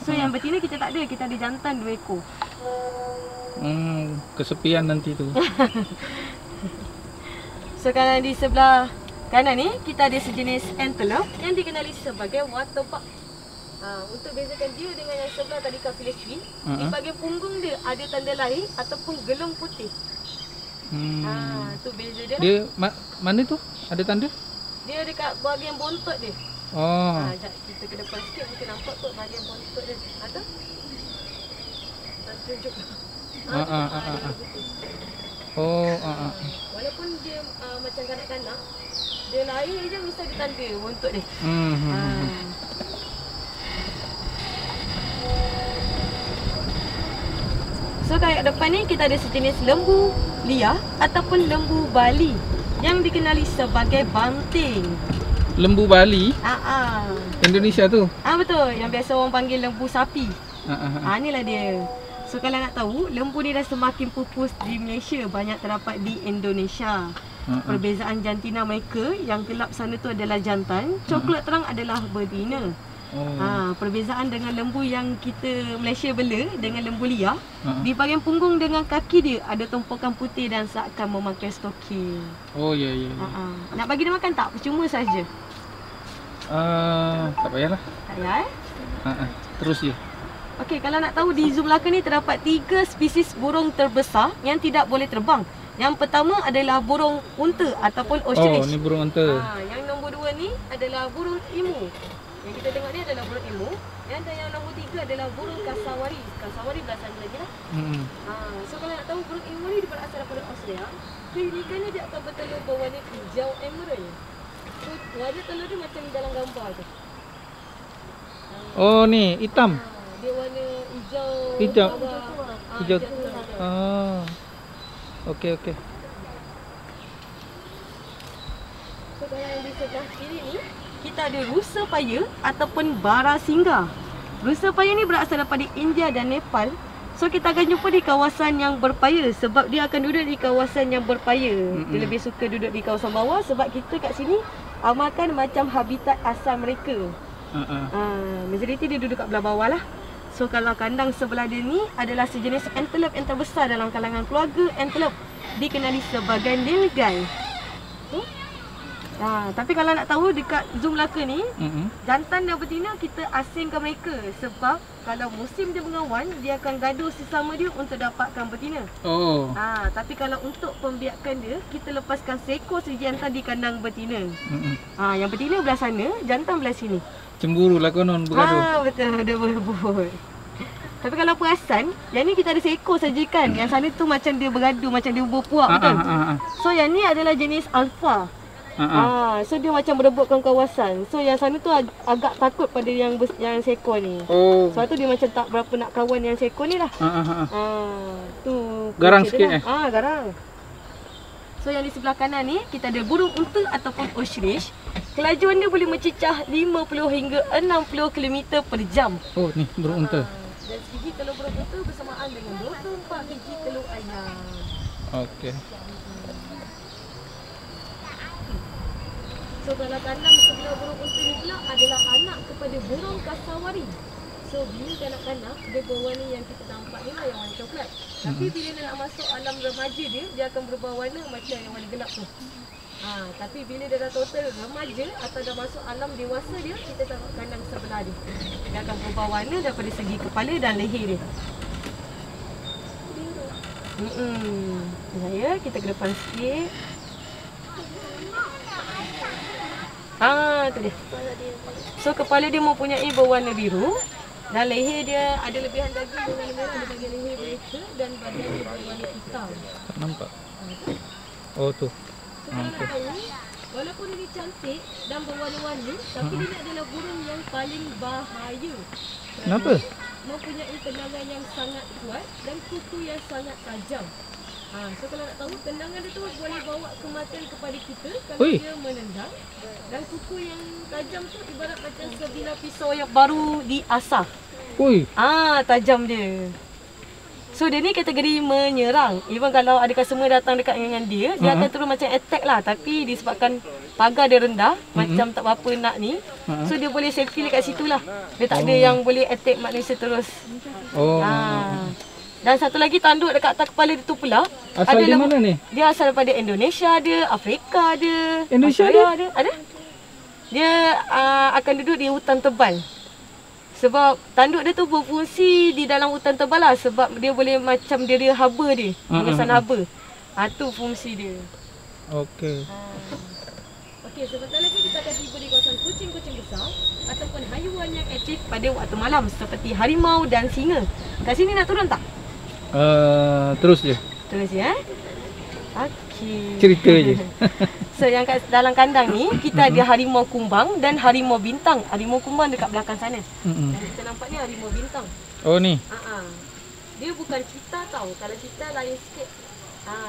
So yang betina kita tak ada, kita ada jantan 2 ekor. Kesepian nanti tu. So kalau di sebelah kanan ni kita ada sejenis antelope yang dikenali sebagai waterbuck. Untuk bezakan dia dengan yang sebelah tadi Kafi Lechui, di bahagian punggung dia ada tanda lahir ataupun gelung putih. Tu beza dia. Dia mana tu? Ada tanda? Dia dekat bahagian bontot dia. Sekejap kita ke depan sikit mungkin nampak tu bahagian bontot dia. Ada? Tunjuk. Walaupun dia macam kanak-kanak, dia lahir je mesti ada tanda bontot dia. So kat depan ni kita ada sejenis lembu liar ataupun lembu Bali yang dikenali sebagai banting. Lembu Bali? Indonesia tu? Betul, yang biasa orang panggil lembu sapi. Inilah dia. So kalau nak tahu, lembu ni dah semakin pupus di Malaysia, banyak terdapat di Indonesia. Perbezaan jantina mereka, yang gelap sana tu adalah jantan, coklat terang adalah betina. Perbezaan dengan lembu yang kita Malaysia bela dengan lembu liar, di bahagian punggung dengan kaki dia ada tumpukan putih dan seakan memakai stoking. Ya. Nak bagi dia makan tak? Percuma saja. Tak payahlah. Tak payah Terus je. Okey, kalau nak tahu di zoo Melaka ni terdapat 3 spesies burung terbesar yang tidak boleh terbang. Yang pertama adalah burung unta ataupun ostrich. Ni burung unta. Yang nombor 2 ni adalah burung emu. Yang kita tengok ni adalah burung emu. Dan yang nombor 3 adalah burung kasawari. Kasawari belah sana lagi lah. So kalau nak tahu burung emu ni berasal daripada Australia. Keunikannya dia akan bertelur berwarna hijau emerald. So warna telur dia macam dalam gambar tu. Ni hitam. Dia warna hijau. Hijau. Hijau. Okey. So kalau yang di sebelah kiri ni kita ada rusa paya ataupun barasingga. Rusa paya ni berasal daripada India dan Nepal. So kita akan jumpa di kawasan yang berpaya sebab dia akan duduk di kawasan yang berpaya. Dia lebih suka duduk di kawasan bawah sebab kita kat sini amalkan macam habitat asal mereka. Majoriti dia duduk kat belah bawah lah. So kalau kandang sebelah dia ni adalah sejenis antelope yang terbesar dalam kalangan keluarga antelope, dikenali sebagai nilgai. Tapi kalau nak tahu dekat zoo Melaka ni, jantan dan betina kita asingkan mereka sebab kalau musim dia mengawan, dia akan gaduh sesama dia untuk dapatkan betina. Tapi kalau untuk pembiakan dia, kita lepaskan seekor saja jantan di kandang betina. Yang betina belah sana, jantan belah sini. Cemburu lah konon bergaduh. Betul, dia berebut. Tapi kalau perasan, yang ni kita ada seekor saja kan. Yang sana tu macam dia bergaduh, macam dia berpuak, betul? So yang ni adalah jenis alpha. So dia macam berebutkan kawasan. So yang sana tu agak takut pada yang seekor ni. Sebab tu dia macam tak berapa nak kawan yang seekor ni lah. Tu garang sikit lah. Garang. So yang di sebelah kanan ni kita ada burung unta ataupun ostrich. Kelajuan dia boleh mencecah 50 hingga 60 km per jam. Ni burung unta. Dan biji telur burung unta bersamaan dengan 24 biji telur ayam. Okey. So kalau kandang sebelah burung unta ni pula adalah anak kepada burung kasawari. So bila kanak-kanak dia berwarna yang kita nampak ni lah, yang warna coklat. Tapi bila dia nak masuk alam remaja dia akan berubah warna macam yang warna gelap tu. Tapi bila dia dah total remaja atau dah masuk alam dewasa dia, kita tengok kandang sebelah dia. Dia akan berubah warna daripada segi kepala dan leher dia. Ya, kita ke depan sikit. Tu dia. So kepala dia mempunyai berwarna biru dan leher dia ada lebihan daging berwarna merah di bahagian leher mereka dan badan dia berwarna hitam. Tak nampak. Oh tu. So kalau nak tahu, walaupun dia cantik dan berwarna-warni, tapi dia adalah burung yang paling bahaya. Kenapa? Mempunyai tendangan yang sangat kuat dan kuku yang sangat tajam. So kalau nak tahu, tendangan dia tu boleh bawa kematian kepada kita kalau dia menendang. Dan kuku yang tajam tu ibarat macam sebilah pisau yang baru diasah. Tajam dia. So dia ni kategori menyerang. Even kalau ada customer datang dekat dengan dia, dia akan terus macam attack lah. Tapi disebabkan pagar dia rendah, macam tak apa nak ni, so dia boleh safety dekat situ lah. Dia tak ada yang boleh attack manusia terus. Dan satu lagi tanduk dekat atas kepala dia tu pula. Asal dia mana ni? Dia asal daripada Indonesia ada, Afrika ada, Indonesia ada? Ada. Dia akan duduk di hutan tebal. Sebab tanduk dia tu berfungsi di dalam hutan tebal lah. Sebab dia boleh macam dia haba dia. Pengesan haba. Tu fungsi dia. Okey. Okey, sebentar lagi kita akan tiba di kawasan kucing-kucing besar ataupun haiwan yang aktif pada waktu malam seperti harimau dan singa. Kat sini nak turun tak? Terus je. Terus ya. Okey. Cerita je. So yang kat dalam kandang ni kita ada harimau kumbang dan harimau bintang. Harimau kumbang dekat belakang sana. Dan kita nampak ni harimau bintang. Oh ni. Dia bukan cheetah tau. Kalau cheetah lain sikit.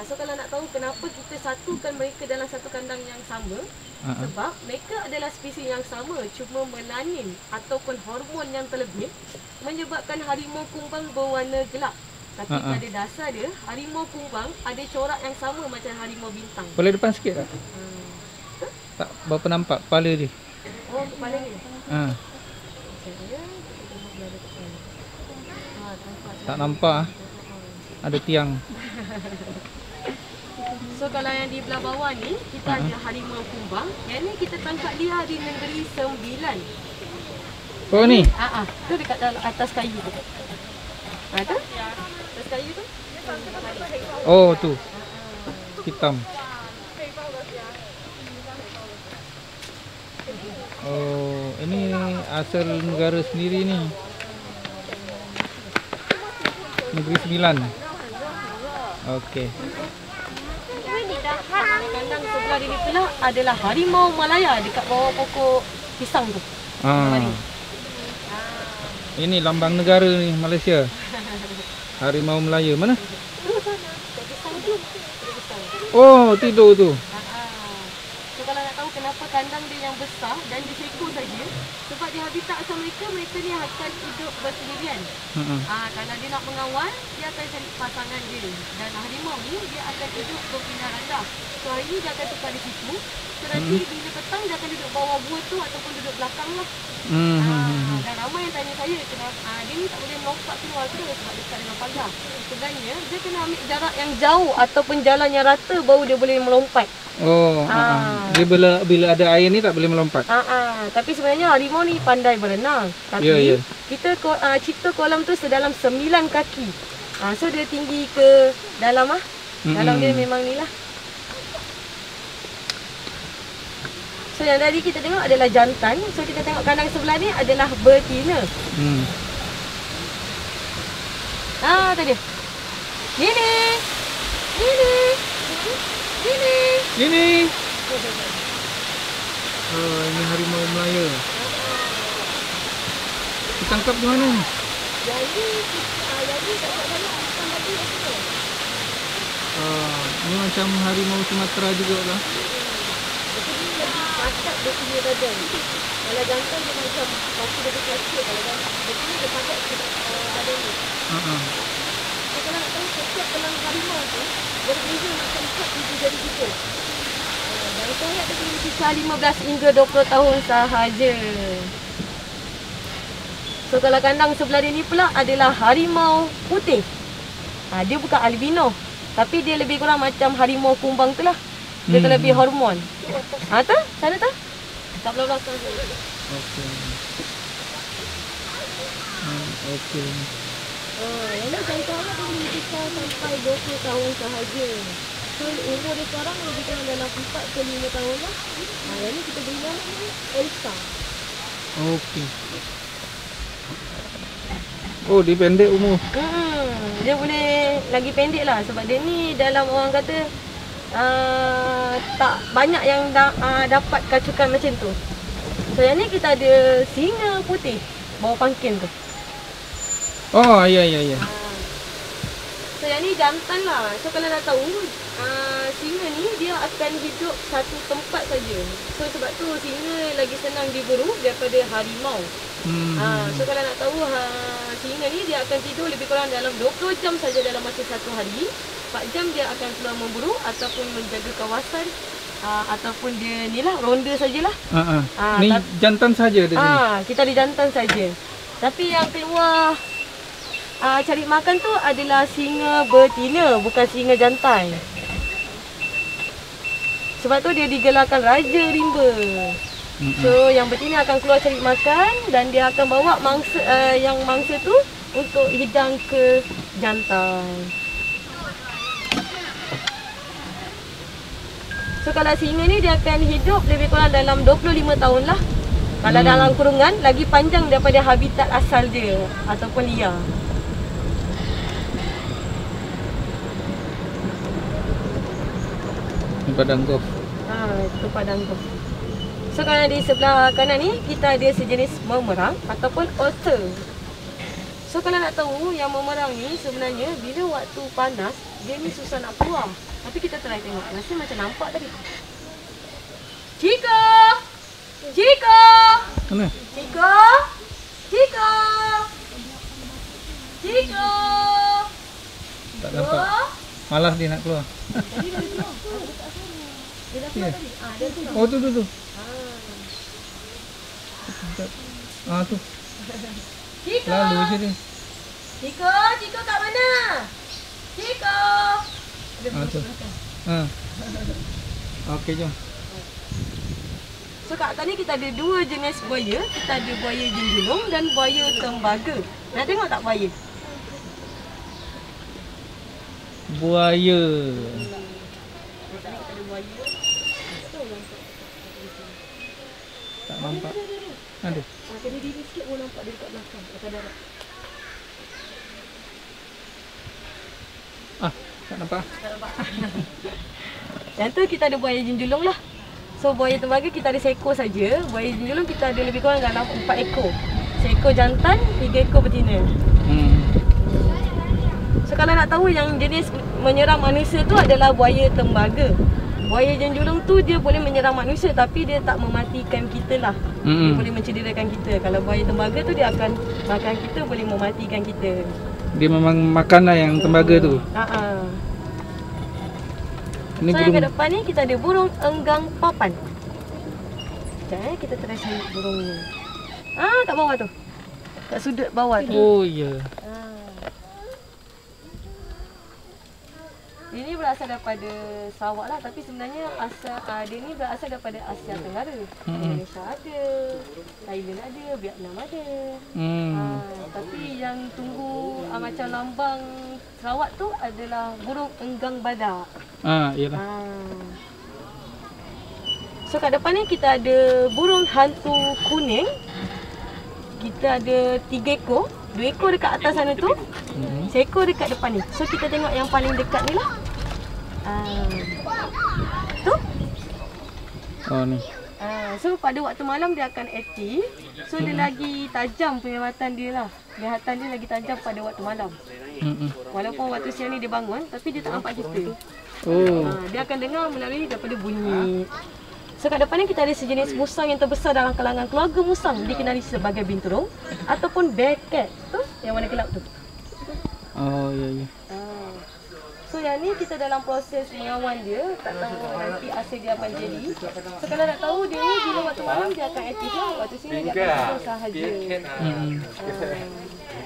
So kalau nak tahu kenapa kita satukan mereka dalam satu kandang yang sama, sebab mereka adalah spesies yang sama, cuma melanin ataupun hormon yang terlebih menyebabkan harimau kumbang berwarna gelap. Tapi pada dasar dia, harimau kumbang ada corak yang sama macam harimau bintang. Boleh depan sikit tak? Tak berapa nampak kepala dia. Oh, kepala dia? Tak nampak. Ada tiang. So kalau yang di belah bawah ni, kita ada harimau kumbang. Yang ni kita tangkap dia di Negeri Sembilan. Oh ni? Tu dekat dalam atas kayu tu. Tu? Atas kayu tu? Oh tu. Hitam. Oh, ini asal negara sendiri ni. Negeri Sembilan. Okey. Kandang sebelah dia ni pula adalah harimau Malaya dekat bawah pokok pisang tu. Ini lambang negara ni Malaysia. Harimau Melaya mana? Oh, tidur tu. So kalau nak tahu kenapa kandang dia yang besar dan dia seekor saja, sebab di habitat asal mereka ni akan hidup bersendirian. Kalau dia nak mengawal, dia akan cari pasangan dia. Dan harimau ni dia akan hidup berpindah randah. So hari ni dia akan tukar di situ. So nanti bila petang dia akan duduk bawah gua tu ataupun duduk belakang lah. Dan ramai yang tanya saya kenapa dia ni tak boleh melompat keluar ke sebab dekat dengan pagar. Sebenarnya dia kena ambil jarak yang jauh ataupun jalan yang rata baru dia boleh melompat. Dia bila ada air ni tak boleh melompat. Tapi sebenarnya harimau ni pandai berenang. Tapi kita cipta kolam tu sedalam 9 kaki. So dia tinggi ke dalam dalam dia memang ni lah. So yang tadi kita tengok adalah jantan. So kita tengok kandang sebelah ni adalah betina. Tadi. Ini. Oh, ini harimau Melaya. Ditangkap di mana ni? Ini macam harimau Sumatera juga lah. Pakat dia punya badan. Kalau jantan dia macam kaki dia kecil. Kalau betina dia pakat badan dia. So kalau nak tahu setiap pelang harimau tu berbeza macam kat ibu jari kita. Dan saya ada punya sisa 15 hingga 20 tahun sahaja. So kalau kandang sebelah dia ni pula adalah harimau putih. Dia bukan albino. Tapi dia lebih kurang macam harimau kumbang tu lah. Dia terlebih hormon. Tu? Sana tu? Kat belah belakang tu. Okey. Yang ni jantan dia boleh besar sampai 20 tahun sahaja. So umur dia sekarang lebih kurang dalam 4 ke 5 tahun lah. Yang ni kita beri nama ni Elsa. Okey. Oh, dia pendek umur. Dia boleh lagi pendek lah sebab dia ni dalam orang kata tak banyak yang dapat kacukan macam tu. So yang ni kita ada singa putih bawah pangkin tu. Oh, ya. So yang ni jantan lah. So kalau nak tahu singa ni dia akan hidup satu tempat saja. So sebab tu singa lagi senang diburu daripada harimau. So kalau nak tahu singa ni dia akan tidur lebih kurang dalam 20 jam saja dalam masa satu hari. 4 jam dia akan keluar memburu ataupun menjaga kawasan ataupun dia ni lah ronda sajalah. Ni jantan saja di sini. Kita ada jantan saja. Tapi yang keluar cari makan tu adalah singa betina, bukan singa jantan. Sebab tu dia digelarkan Raja Rimba. So yang betina akan keluar cari makan dan dia akan bawa mangsa yang mangsa tu untuk hidang ke jantan. So kalau singa ni dia akan hidup lebih kurang dalam 25 tahun lah. Kalau dalam kurungan lagi panjang daripada habitat asal dia ataupun liar. Ni padang golf. Itu padang golf. So kalau di sebelah kanan ni kita ada sejenis memerang ataupun otter. So kalau nak tahu yang memerang ni sebenarnya bila waktu panas dia ni susah nak keluar. Tapi kita try tengok. Rasa macam nampak tadi. Chico! Chico! Mana? Chico! Chico! Chico! Tak nampak. Malas dia nak keluar. Tadi dah keluar. Dia dah keluar tadi. Dia keluar. Oh, tu. Tu. Chico! Lalu je dia. Chico! Chico kat mana? Chico! Tu. Okey, jom. So kat atas ni kita ada dua jenis buaya. Kita ada buaya jenjulung dan buaya tembaga. Nak tengok tak buaya? Buaya. Ada buaya. Tak nampak. Ada. Kena diri sikit pun nampak dia dekat belakang. Dekat darat. Tak nampak. Tak nampak. Yang tu kita ada buaya jenjulung lah. So buaya tembaga kita ada seekor saja. Buaya jenjulung kita ada lebih kurang dalam 4 ekor. Seekor jantan, 3 ekor betina. So kalau nak tahu yang jenis menyerang manusia tu adalah buaya tembaga. Buaya jenjulung tu dia boleh menyerang manusia tapi dia tak mematikan kita lah. Dia boleh mencederakan kita. Kalau buaya tembaga tu dia akan makan kita, boleh mematikan kita. Dia memang makanlah yang tembaga tu. Ini So burung. yang ke depan ni kita ada burung enggang papan. Sekejap kita try cari burung ni. Kat bawah tu. Kat sudut bawah tu. Oh, ya. Dia ni berasal daripada Sarawak lah, tapi sebenarnya asal dia ni berasal daripada Asia Tenggara. Indonesia ada, Thailand ada, Vietnam ada. Tapi yang tunggu macam lambang Sarawak tu adalah burung enggang badak. Iyalah. So kat depan ni kita ada burung hantu kuning. Kita ada 3 ekor. 2 ekor dekat atas sana tu. Seekor dekat depan ni. So kita tengok yang paling dekat ni lah. Tu. Oh, ni. So pada waktu malam dia akan aktif. So dia lagi tajam penglihatan dia lah. Penglihatan dia lagi tajam pada waktu malam. Walaupun waktu siang ni dia bangun, tapi dia tak nampak kita. Dia akan dengar melalui daripada bunyi. So kat depan ni kita ada sejenis musang yang terbesar dalam kalangan keluarga musang, dikenali sebagai binturong ataupun bear cat. Tu yang warna gelap tu. Oh, ya. So yang ni kita dalam proses mengawal dia, tak tahu nanti hasil dia apa jadi. So kalau nak tahu dia ni bila waktu malam dia akan aktif lah, waktu sini dia akan tidur sahaja.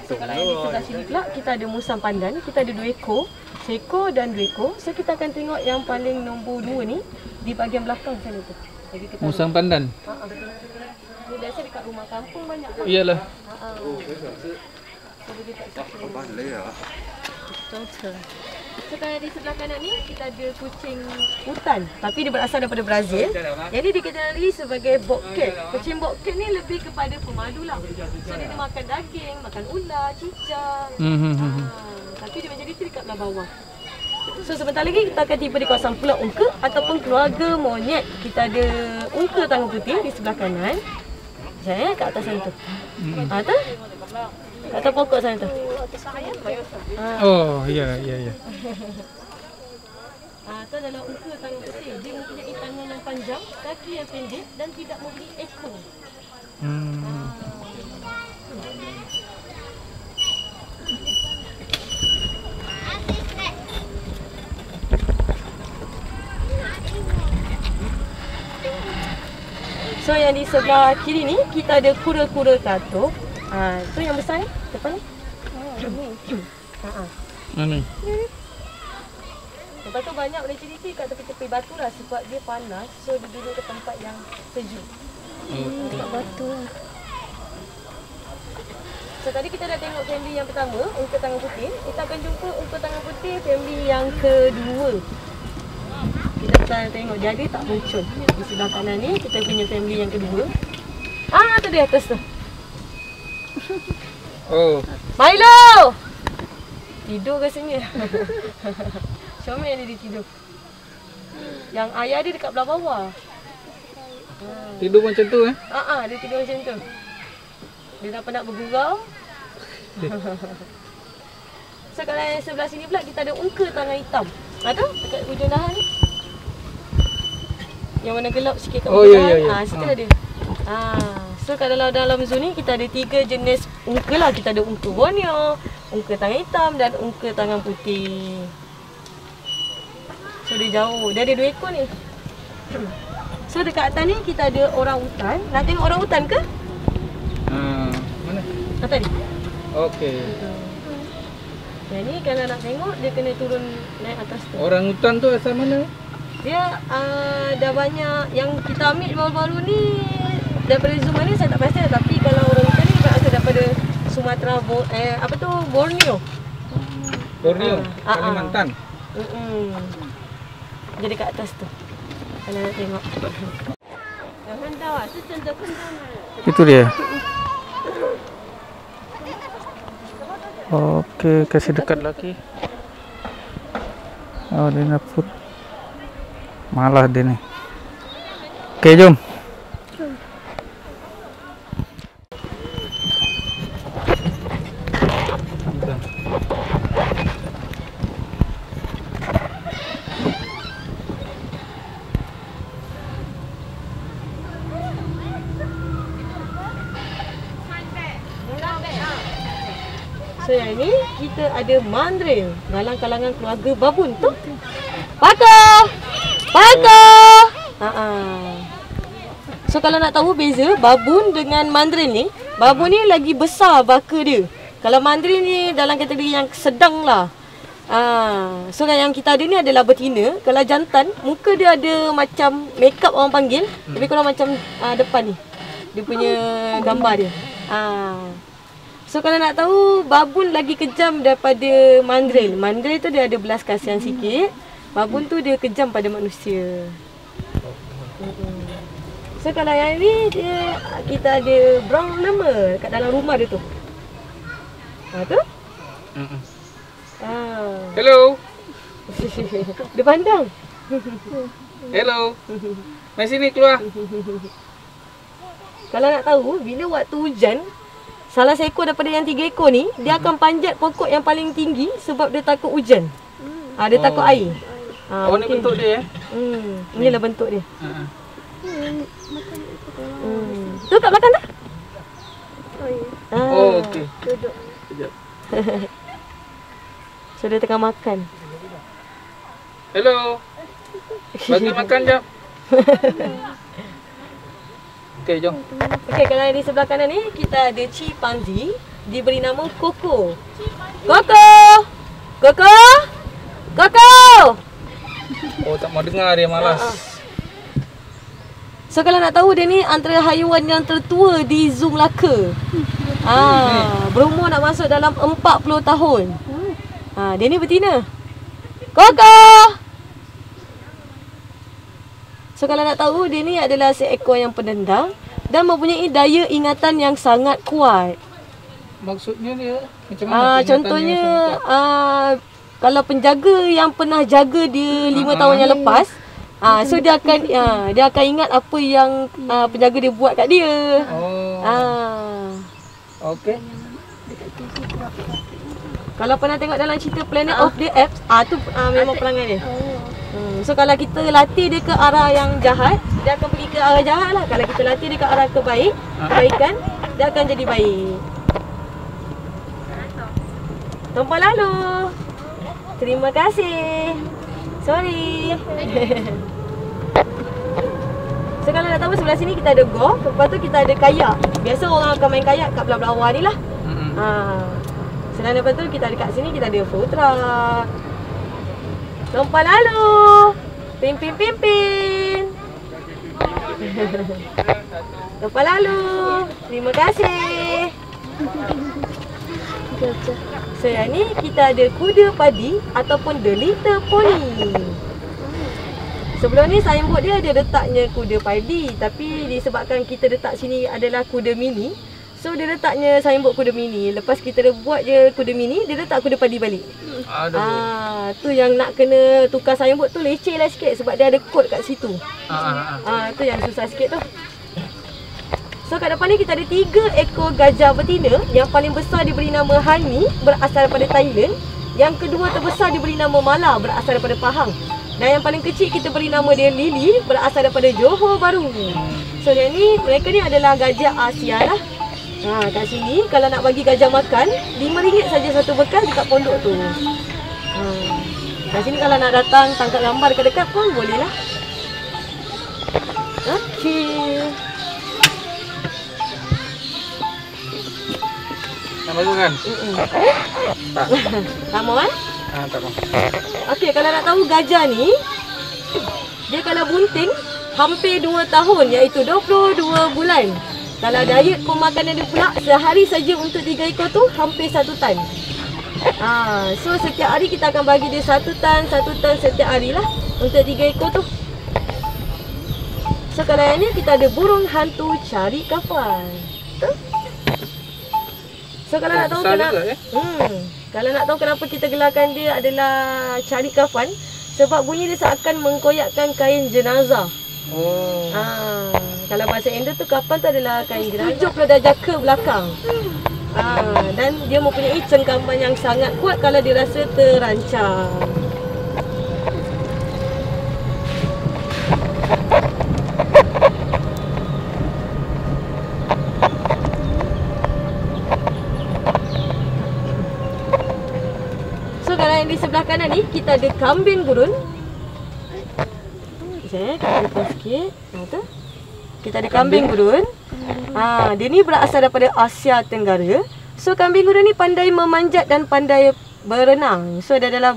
So kalau yang di sebelah sini pula kita ada musang pandan, kita ada 2 ekor, seekor dan 2 ekor. So kita akan tengok yang paling nombor 2 ni di bahagian belakang sana tu. Musang pandan. Ni biasa dekat rumah kampung banyak. Iyalah. So So kalau di sebelah kanan ni kita ada kucing hutan, tapi dia berasal daripada Brazil. Jadi dikenali sebagai bobcat. Kucing bobcat ni lebih kepada pemadu lah. So dia makan daging, makan ular, cicak. Tapi dia menjadi tu dekat belah bawah. So sebentar lagi kita akan tiba di kawasan Pulau Ungka ataupun keluarga monyet. Kita ada ungka tangan putih di sebelah kanan. Sekejap kat atas sana tu. Tu? Kat atas pokok sana tu. Oh, ya. Tu adalah ungka tangan putih. Dia mempunyai tangan yang panjang, kaki yang pendek dan tidak mempunyai ekor. So yang di sebelah kiri ni kita ada kura-kura katuk. Tu yang besar ni, depan ni. Ni. Lepas tu banyak boleh cerita kat tepi-tepi batu lah sebab dia panas. So dia duduk ke tempat yang sejuk. Dekat batu lah. So tadi kita dah tengok family yang pertama, ungka tangan putih. Kita akan jumpa ungka tangan putih family yang kedua. Kita akan tengok jadi tak muncul. Di sebelah kanan ni kita punya family yang kedua. Tu di atas tu. Oh. Milo! Tidur rasanya. Syomel dia tidur. Yang ayah dia dekat belah bawah. Tidur macam tu Dia tidur macam tu. Dia dah penat bergurau. So kalau yang sebelah sini pula kita ada ungka tangan hitam. Ada dekat hujung dahan ni. Yang warna gelap sikit kat hujung dahan. Situ ada. So kalau dalam zoo ni kita ada 3 jenis ungka lah. Kita ada ungka Borneo, ungka tangan hitam dan ungka tangan putih. So dia jauh. Dia ada 2 ekor ni. So dekat atas ni kita ada orang hutan. Nak tengok orang hutan ke? Mana? Atas ni. Okey. Yang ni kalau nak tengok dia kena turun naik atas tu. Orang hutan tu asal mana? Dia dah banyak yang kita ambil baru-baru ni daripada zoo mana saya tak pasti, tapi kalau orang hutan ni berasal daripada Sumatera, Borneo. Borneo, Kalimantan. Jadi kat atas tu. Kalau nak tengok. Itu dia. Okey, kasih dekat lagi. Oh, dia nak put. Malah dia ni. Okey, jom. So yang ni kita ada mandrill dalam kalangan keluarga babun tu. Paka! So kalau nak tahu beza babun dengan mandrill ni, babun ni lagi besar baka dia. Kalau mandrill ni dalam kategori yang sedang lah. So yang kita ada ni adalah betina. Kalau jantan, muka dia ada macam makeup orang panggil, lebih kurang macam depan ni. Dia punya gambar dia. So kalau nak tahu, babun lagi kejam daripada mandrill. Mandrill tu dia ada belas kasihan sikit. Babun tu dia kejam pada manusia. So kalau yang ni kita ada brown lemur kat dalam rumah dia tu. Tu? Hello. Dia pandang. Hello. Mari sini keluar. Kalau nak tahu, bila waktu hujan, salah seekor daripada yang 3 ekor ni, dia akan panjat pokok yang paling tinggi sebab dia takut hujan. Dia takut air. Ni bentuk dia Inilah bentuk dia. Tu kat belakang tak? Okey. Duduk. Sekejap. So dia tengah makan. Hello. Bagi makan jap. Okey, jom. Okey, kalau di sebelah kanan ni kita ada chimpanzee, diberi nama Koko. Koko! Koko! Koko! Oh, tak mau dengar dia malas. So kalau nak tahu, dia ni antara haiwan yang tertua di Zoo Melaka. Berumur nak masuk dalam 40 tahun. Dia ni betina. Koko! So kalau nak tahu, dia ni adalah seekor yang pendendam dan mempunyai daya ingatan yang sangat kuat. Maksudnya dia macam mana? Contohnya kalau penjaga yang pernah jaga dia 5 tahun yang lepas, so dia akan ingat apa yang penjaga dia buat kat dia. Okey. Kalau pernah tengok dalam cerita Planet of the Apes, tu memang perangai dia. So kalau kita latih dia ke arah yang jahat, dia akan pergi ke arah jahat lah. Kalau kita latih dia ke arah kebaikan, dia akan jadi baik. Tumpah lalu. Terima kasih. Sorry. So kalau nak tahu, sebelah sini kita ada golf, lepas tu kita ada kayak. Biasa orang akan main kayak kat belah-belah bawah ni lah. Selain lepas tu kita dekat sini kita ada food truck. Tumpah lalu. Pimpin. Tumpah lalu. Terima kasih. So yang ni kita ada kuda padi ataupun the little pony. Sebelum ni signboard dia ada letaknya kuda padi, tapi disebabkan kita letak sini adalah kuda mini, so dia letaknya signboard kuda mini. Lepas kita dah buat je kuda mini, dia letak kuda padi balik. Tu yang nak kena tukar signboard tu leceh lah sikit sebab dia ada kod kat situ. Tu yang susah sikit tu. So kat depan ni kita ada 3 ekor gajah betina. Yang paling besar diberi nama Hani, berasal daripada Thailand. Yang kedua terbesar diberi nama Mala, berasal daripada Pahang. Dan yang paling kecil kita beri nama dia Lily, berasal daripada Johor Bahru. So mereka ni adalah gajah Asia lah. Kat sini kalau nak bagi gajah makan, RM5 saja satu bekal dekat pondok tu. Kat sini kalau nak datang tangkap gambar dekat-dekat pun boleh lah. Okey. Nak masuk kan? Tak mau kan? Tak mau. Okey, kalau nak tahu gajah ni, dia kalau bunting hampir 2 tahun, iaitu 22 bulan. Kalau diet pemakanan dia pula, sehari saja untuk 3 ekor tu hampir 1 tan. So setiap hari kita akan bagi dia 1 tan setiap hari lah untuk 3 ekor tu. So kalau yang ni kita ada burung hantu cari kafan. So kalau nak tahu kalau nak tahu kenapa kita gelarkan dia adalah cari kafan, sebab bunyi dia seakan mengkoyakkan kain jenazah. Kalau bahasa Indo tu kafan tu adalah kain jenazah. 70 darjah ke belakang. Dan dia mempunyai cengkaman yang sangat kuat kalau dia rasa terancam. Di sebelah kanan ni kita ada kambing gurun. Kita depan sikit. Tu. Kita ada kambing gurun. Dia ni berasal daripada Asia Tenggara. So kambing gurun ni pandai memanjat dan pandai berenang. So dia adalah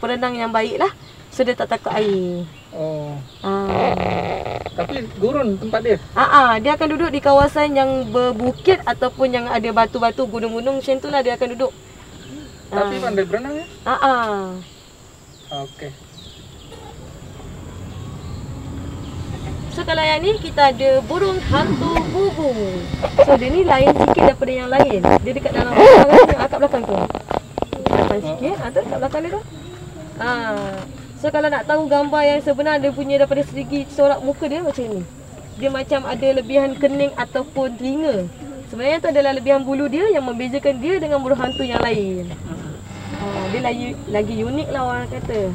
perenang yang baik lah. So dia tak takut air. Tapi gurun tempat dia? Dia akan duduk di kawasan yang berbukit ataupun yang ada batu-batu, gunung-gunung, macam tu lah dia akan duduk. Tapi pandai berenang ya? Okey. So kalau yang ni kita ada burung hantu bubu. So dia ni lain sikit daripada yang lain. Dia dekat dalam kat belakang tu. Depan sikit, tu kat belakang dia tu. So kalau nak tahu gambar yang sebenar dia punya daripada segi corak muka dia macam ni. Dia macam ada lebihan kening ataupun telinga. Sebenarnya tu adalah lebihan bulu dia yang membezakan dia dengan burung hantu yang lain. Dia lagi unik lah orang kata.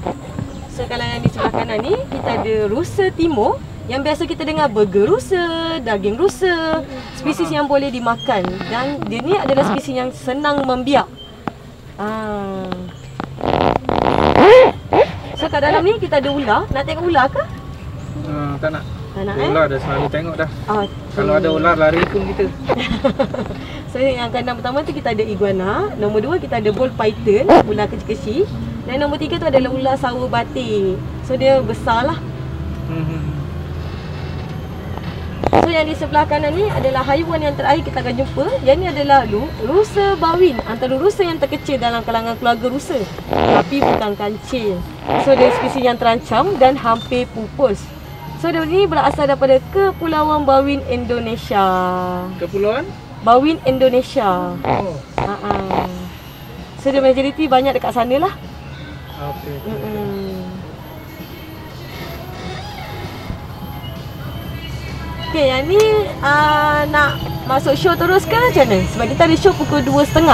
So kalau yang di sebelah kanan ni kita ada rusa timur, yang biasa kita dengar burger rusa, daging rusa, spesies yang boleh dimakan. Dan dia ni adalah spesies yang senang membiak. So kat dalam ni kita ada ular. Nak tengok ular ke? Tak nak. Tak nak ular dah selalu tengok dah. Kalau ada ular lari pun kita. So yang kandang pertama tu kita ada iguana. Nombor 2 kita ada ball python, ular kecil-kecil. Dan nombor 3 tu adalah ular sawo batik. So dia besar lah. So yang di sebelah kanan ni adalah haiwan yang terakhir kita akan jumpa. Yang ni adalah rusa bawin, antara rusa yang terkecil dalam kalangan keluarga rusa, tapi bukan kancil. So dia spesies yang terancam dan hampir pupus. So dia ni berasal daripada Kepulauan Bawin Indonesia. Kepulauan? Bawin Indonesia. Oh. So dia majoriti banyak dekat sana lah. Okey. Okay, yang ni nak masuk show terus ke macam mana? Sebab kita ada show pukul 2.30.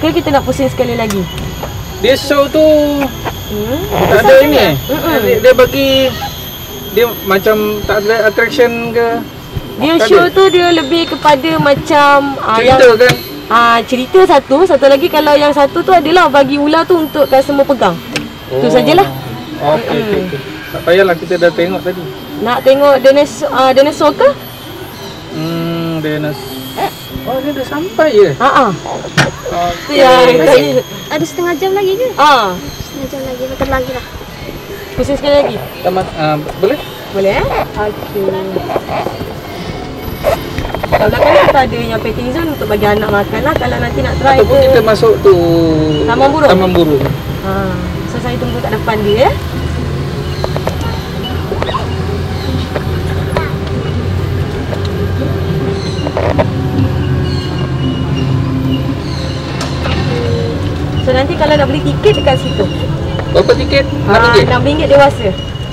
Ke kita nak pusing sekali lagi? Dia show tu tak ada ini dia bagi dia macam tak ada attraction ke? Dia show tu dia lebih kepada macam cerita yang, kan? Cerita satu lagi kalau yang satu tu adalah bagi ular tu untuk semua pegang. Tu sajalah. Okey. Tak payahlah kita dah tengok tadi. Nak tengok dinosaur ke? Dinosaur. Oh, dia dah sampai je. Tu yang tadi. Ada setengah jam lagi ke? Setengah jam lagi, bentar lagi lah. Pusing sekali lagi. Boleh? Boleh Okey. Kat belakang kita ada yang petting zone untuk bagi anak makan lah. Kalau nanti nak try ataupun kita masuk tu Taman Burung. So saya tunggu kat depan dia ya. So nanti kalau nak beli tiket dekat situ. Berapa tiket? RM6? RM6 dewasa.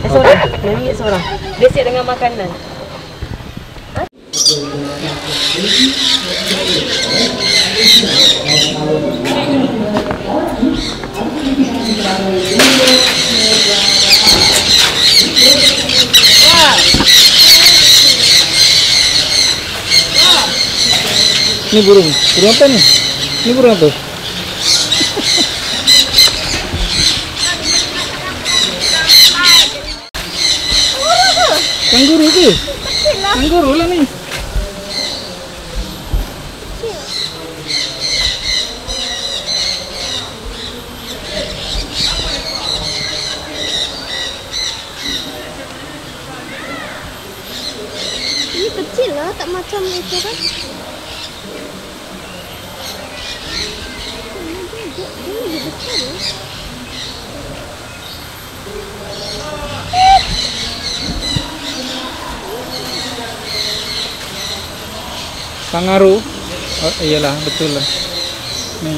Seorang. RM6 seorang. Dia siap dengan makanan. Ni burung. Burung apa ni? Ni burung apa? Kanguru ke? Kanguru lah ni. Ini kecil lah, tak macam itu kan? Ini lebih besar ya? Kangaroo. Oh, iyalah, betul lah. Ni.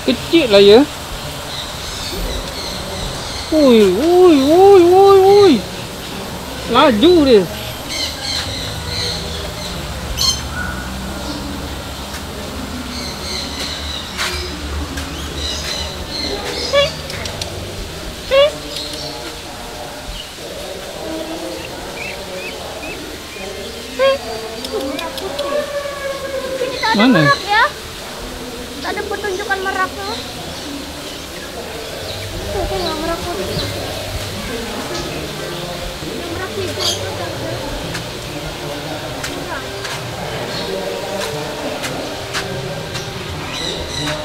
Kecil lah ya. Ui. Laju dia. Mana? Merak ya? Tak ada pertunjukan meraknya. Tuh, tengok merak putih. Merak hijau itu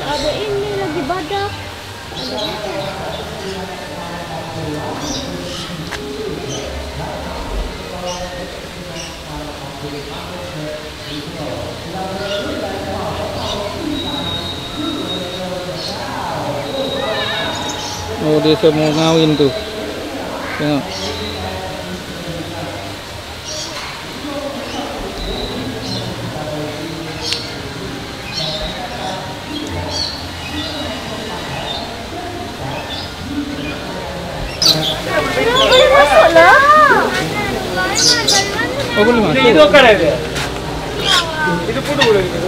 ada ini lagi badak. Oh, dia semua ngawin tu. Tengok. Boleh masuk lah. Oh, boleh masuk. Itu akan ada. Itu pun boleh gitu.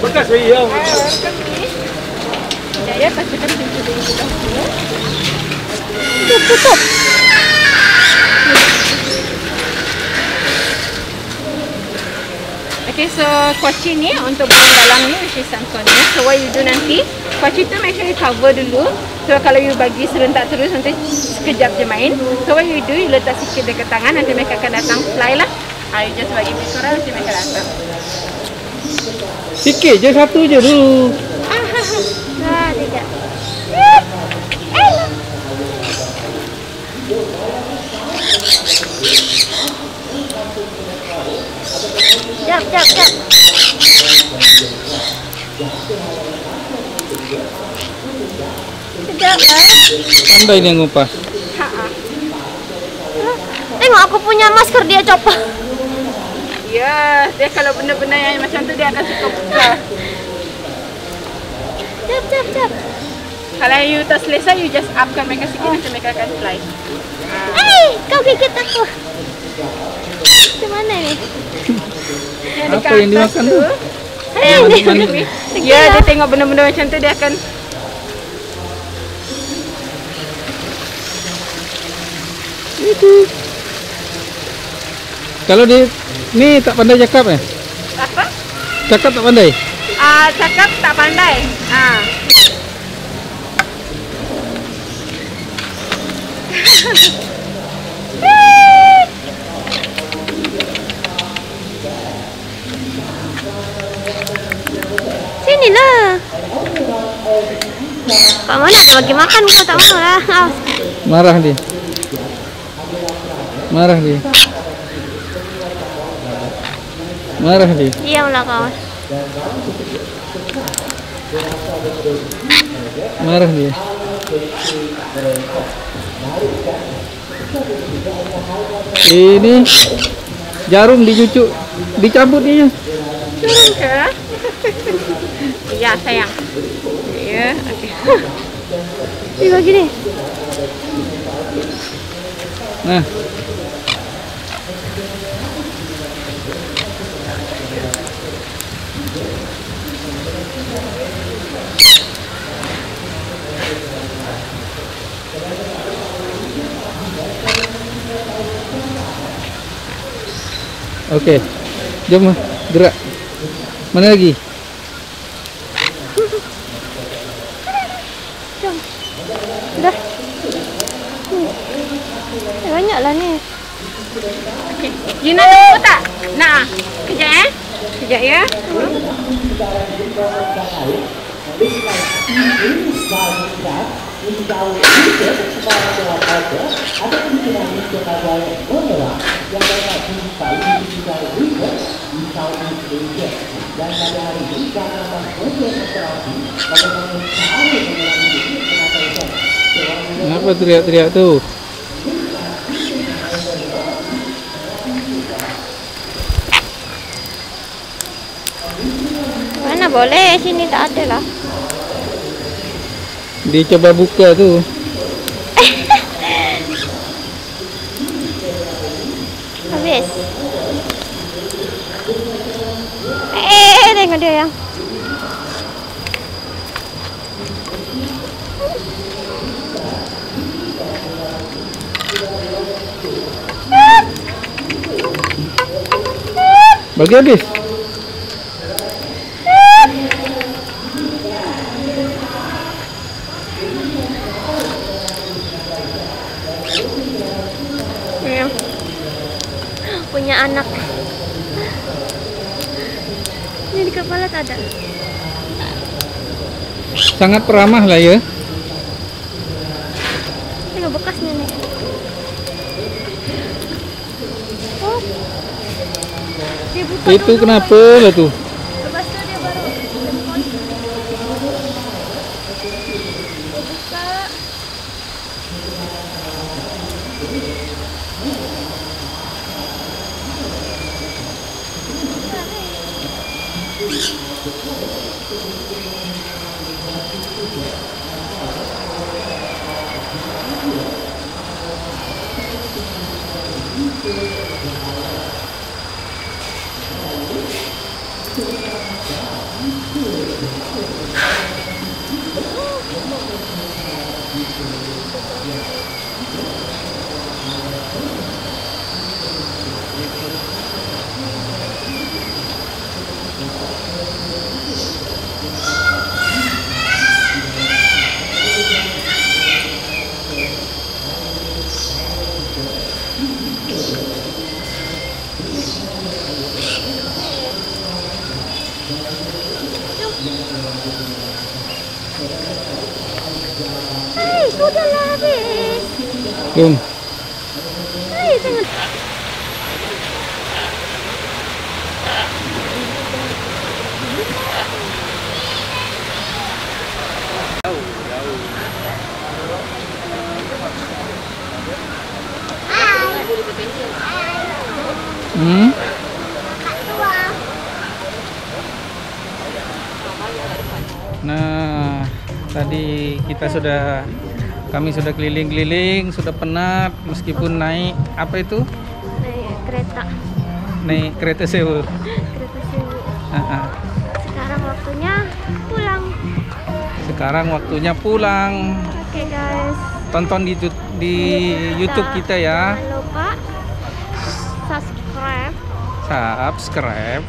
Bekas ya. Ya, pastikan pintu dulu dahulu. Tutup. Okay, so kuaci ni untuk burung dalam ni which is Sansonia. So what you do nanti, kuaci tu make sure you cover dulu. So kalau you bagi serentak terus nanti sekejap je main. So what you do, you letak sikit dekat tangan, nanti mereka akan datang fly lah. You just bagi bicara nanti mereka datang. Sikit je, satu je dulu. Nah, tidak. Kejap lah. Pandai dia ngupas. Tengok aku punya masker dia copot. Ya, dia kalau benda-benda yang macam tu dia akan suka buka. Jap. Kalau you tak selesa, you just upkan mereka sikit nanti mereka akan fly. Kau gigit aku. Macam mana ni? Apa yang dimakan tu? Manis. Ya, dia tengok benda-benda macam tu dia akan. Itu. Kalau dia ni tak pandai cakap Apa? Cakap tak pandai? Cakap tak pandai. Sinilah. Kak mana nak bagi makan, kau tak mau lah. Marah dia. Marah dia. Diamlah kau. Marah dia. Ini jarum dicucuk, dicabut dia. Turun ke? Ya, sayang. Ya, okey. Ni bagi ni. Nah, okey. Jom gerak. Mana lagi? Jom. Dah. Banyaklah ni. Okey. You nak tunggu tak? Nak. Kejap Kejap ya. Kenapa teriak-teriak tu? Mana boleh, sini tak ada lah. Dia cuba buka tu. Habis. Tengok dia yang. Bagi habis. Punya anak. Ini di kepala tak ada. Sangat peramah lah ya. Tengok bekasnya nih. Oh. Dia buka Itu dulu. kenapa lah tu? Lepas tu dia baru buka. Sudahlah habis. Jom. Jangan. Nah, tadi kami sudah keliling-keliling, sudah penat meskipun naik apa itu? Naik kereta. Naik kereta sewa. Kereta sewa. Ah. Sekarang waktunya pulang. Sekarang waktunya pulang. Oke guys. Tonton di YouTube kita ya. Jangan lupa subscribe, Subscribe.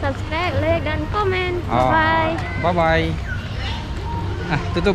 like dan komen. Oh. Bye. Bye bye. Ah, tutup.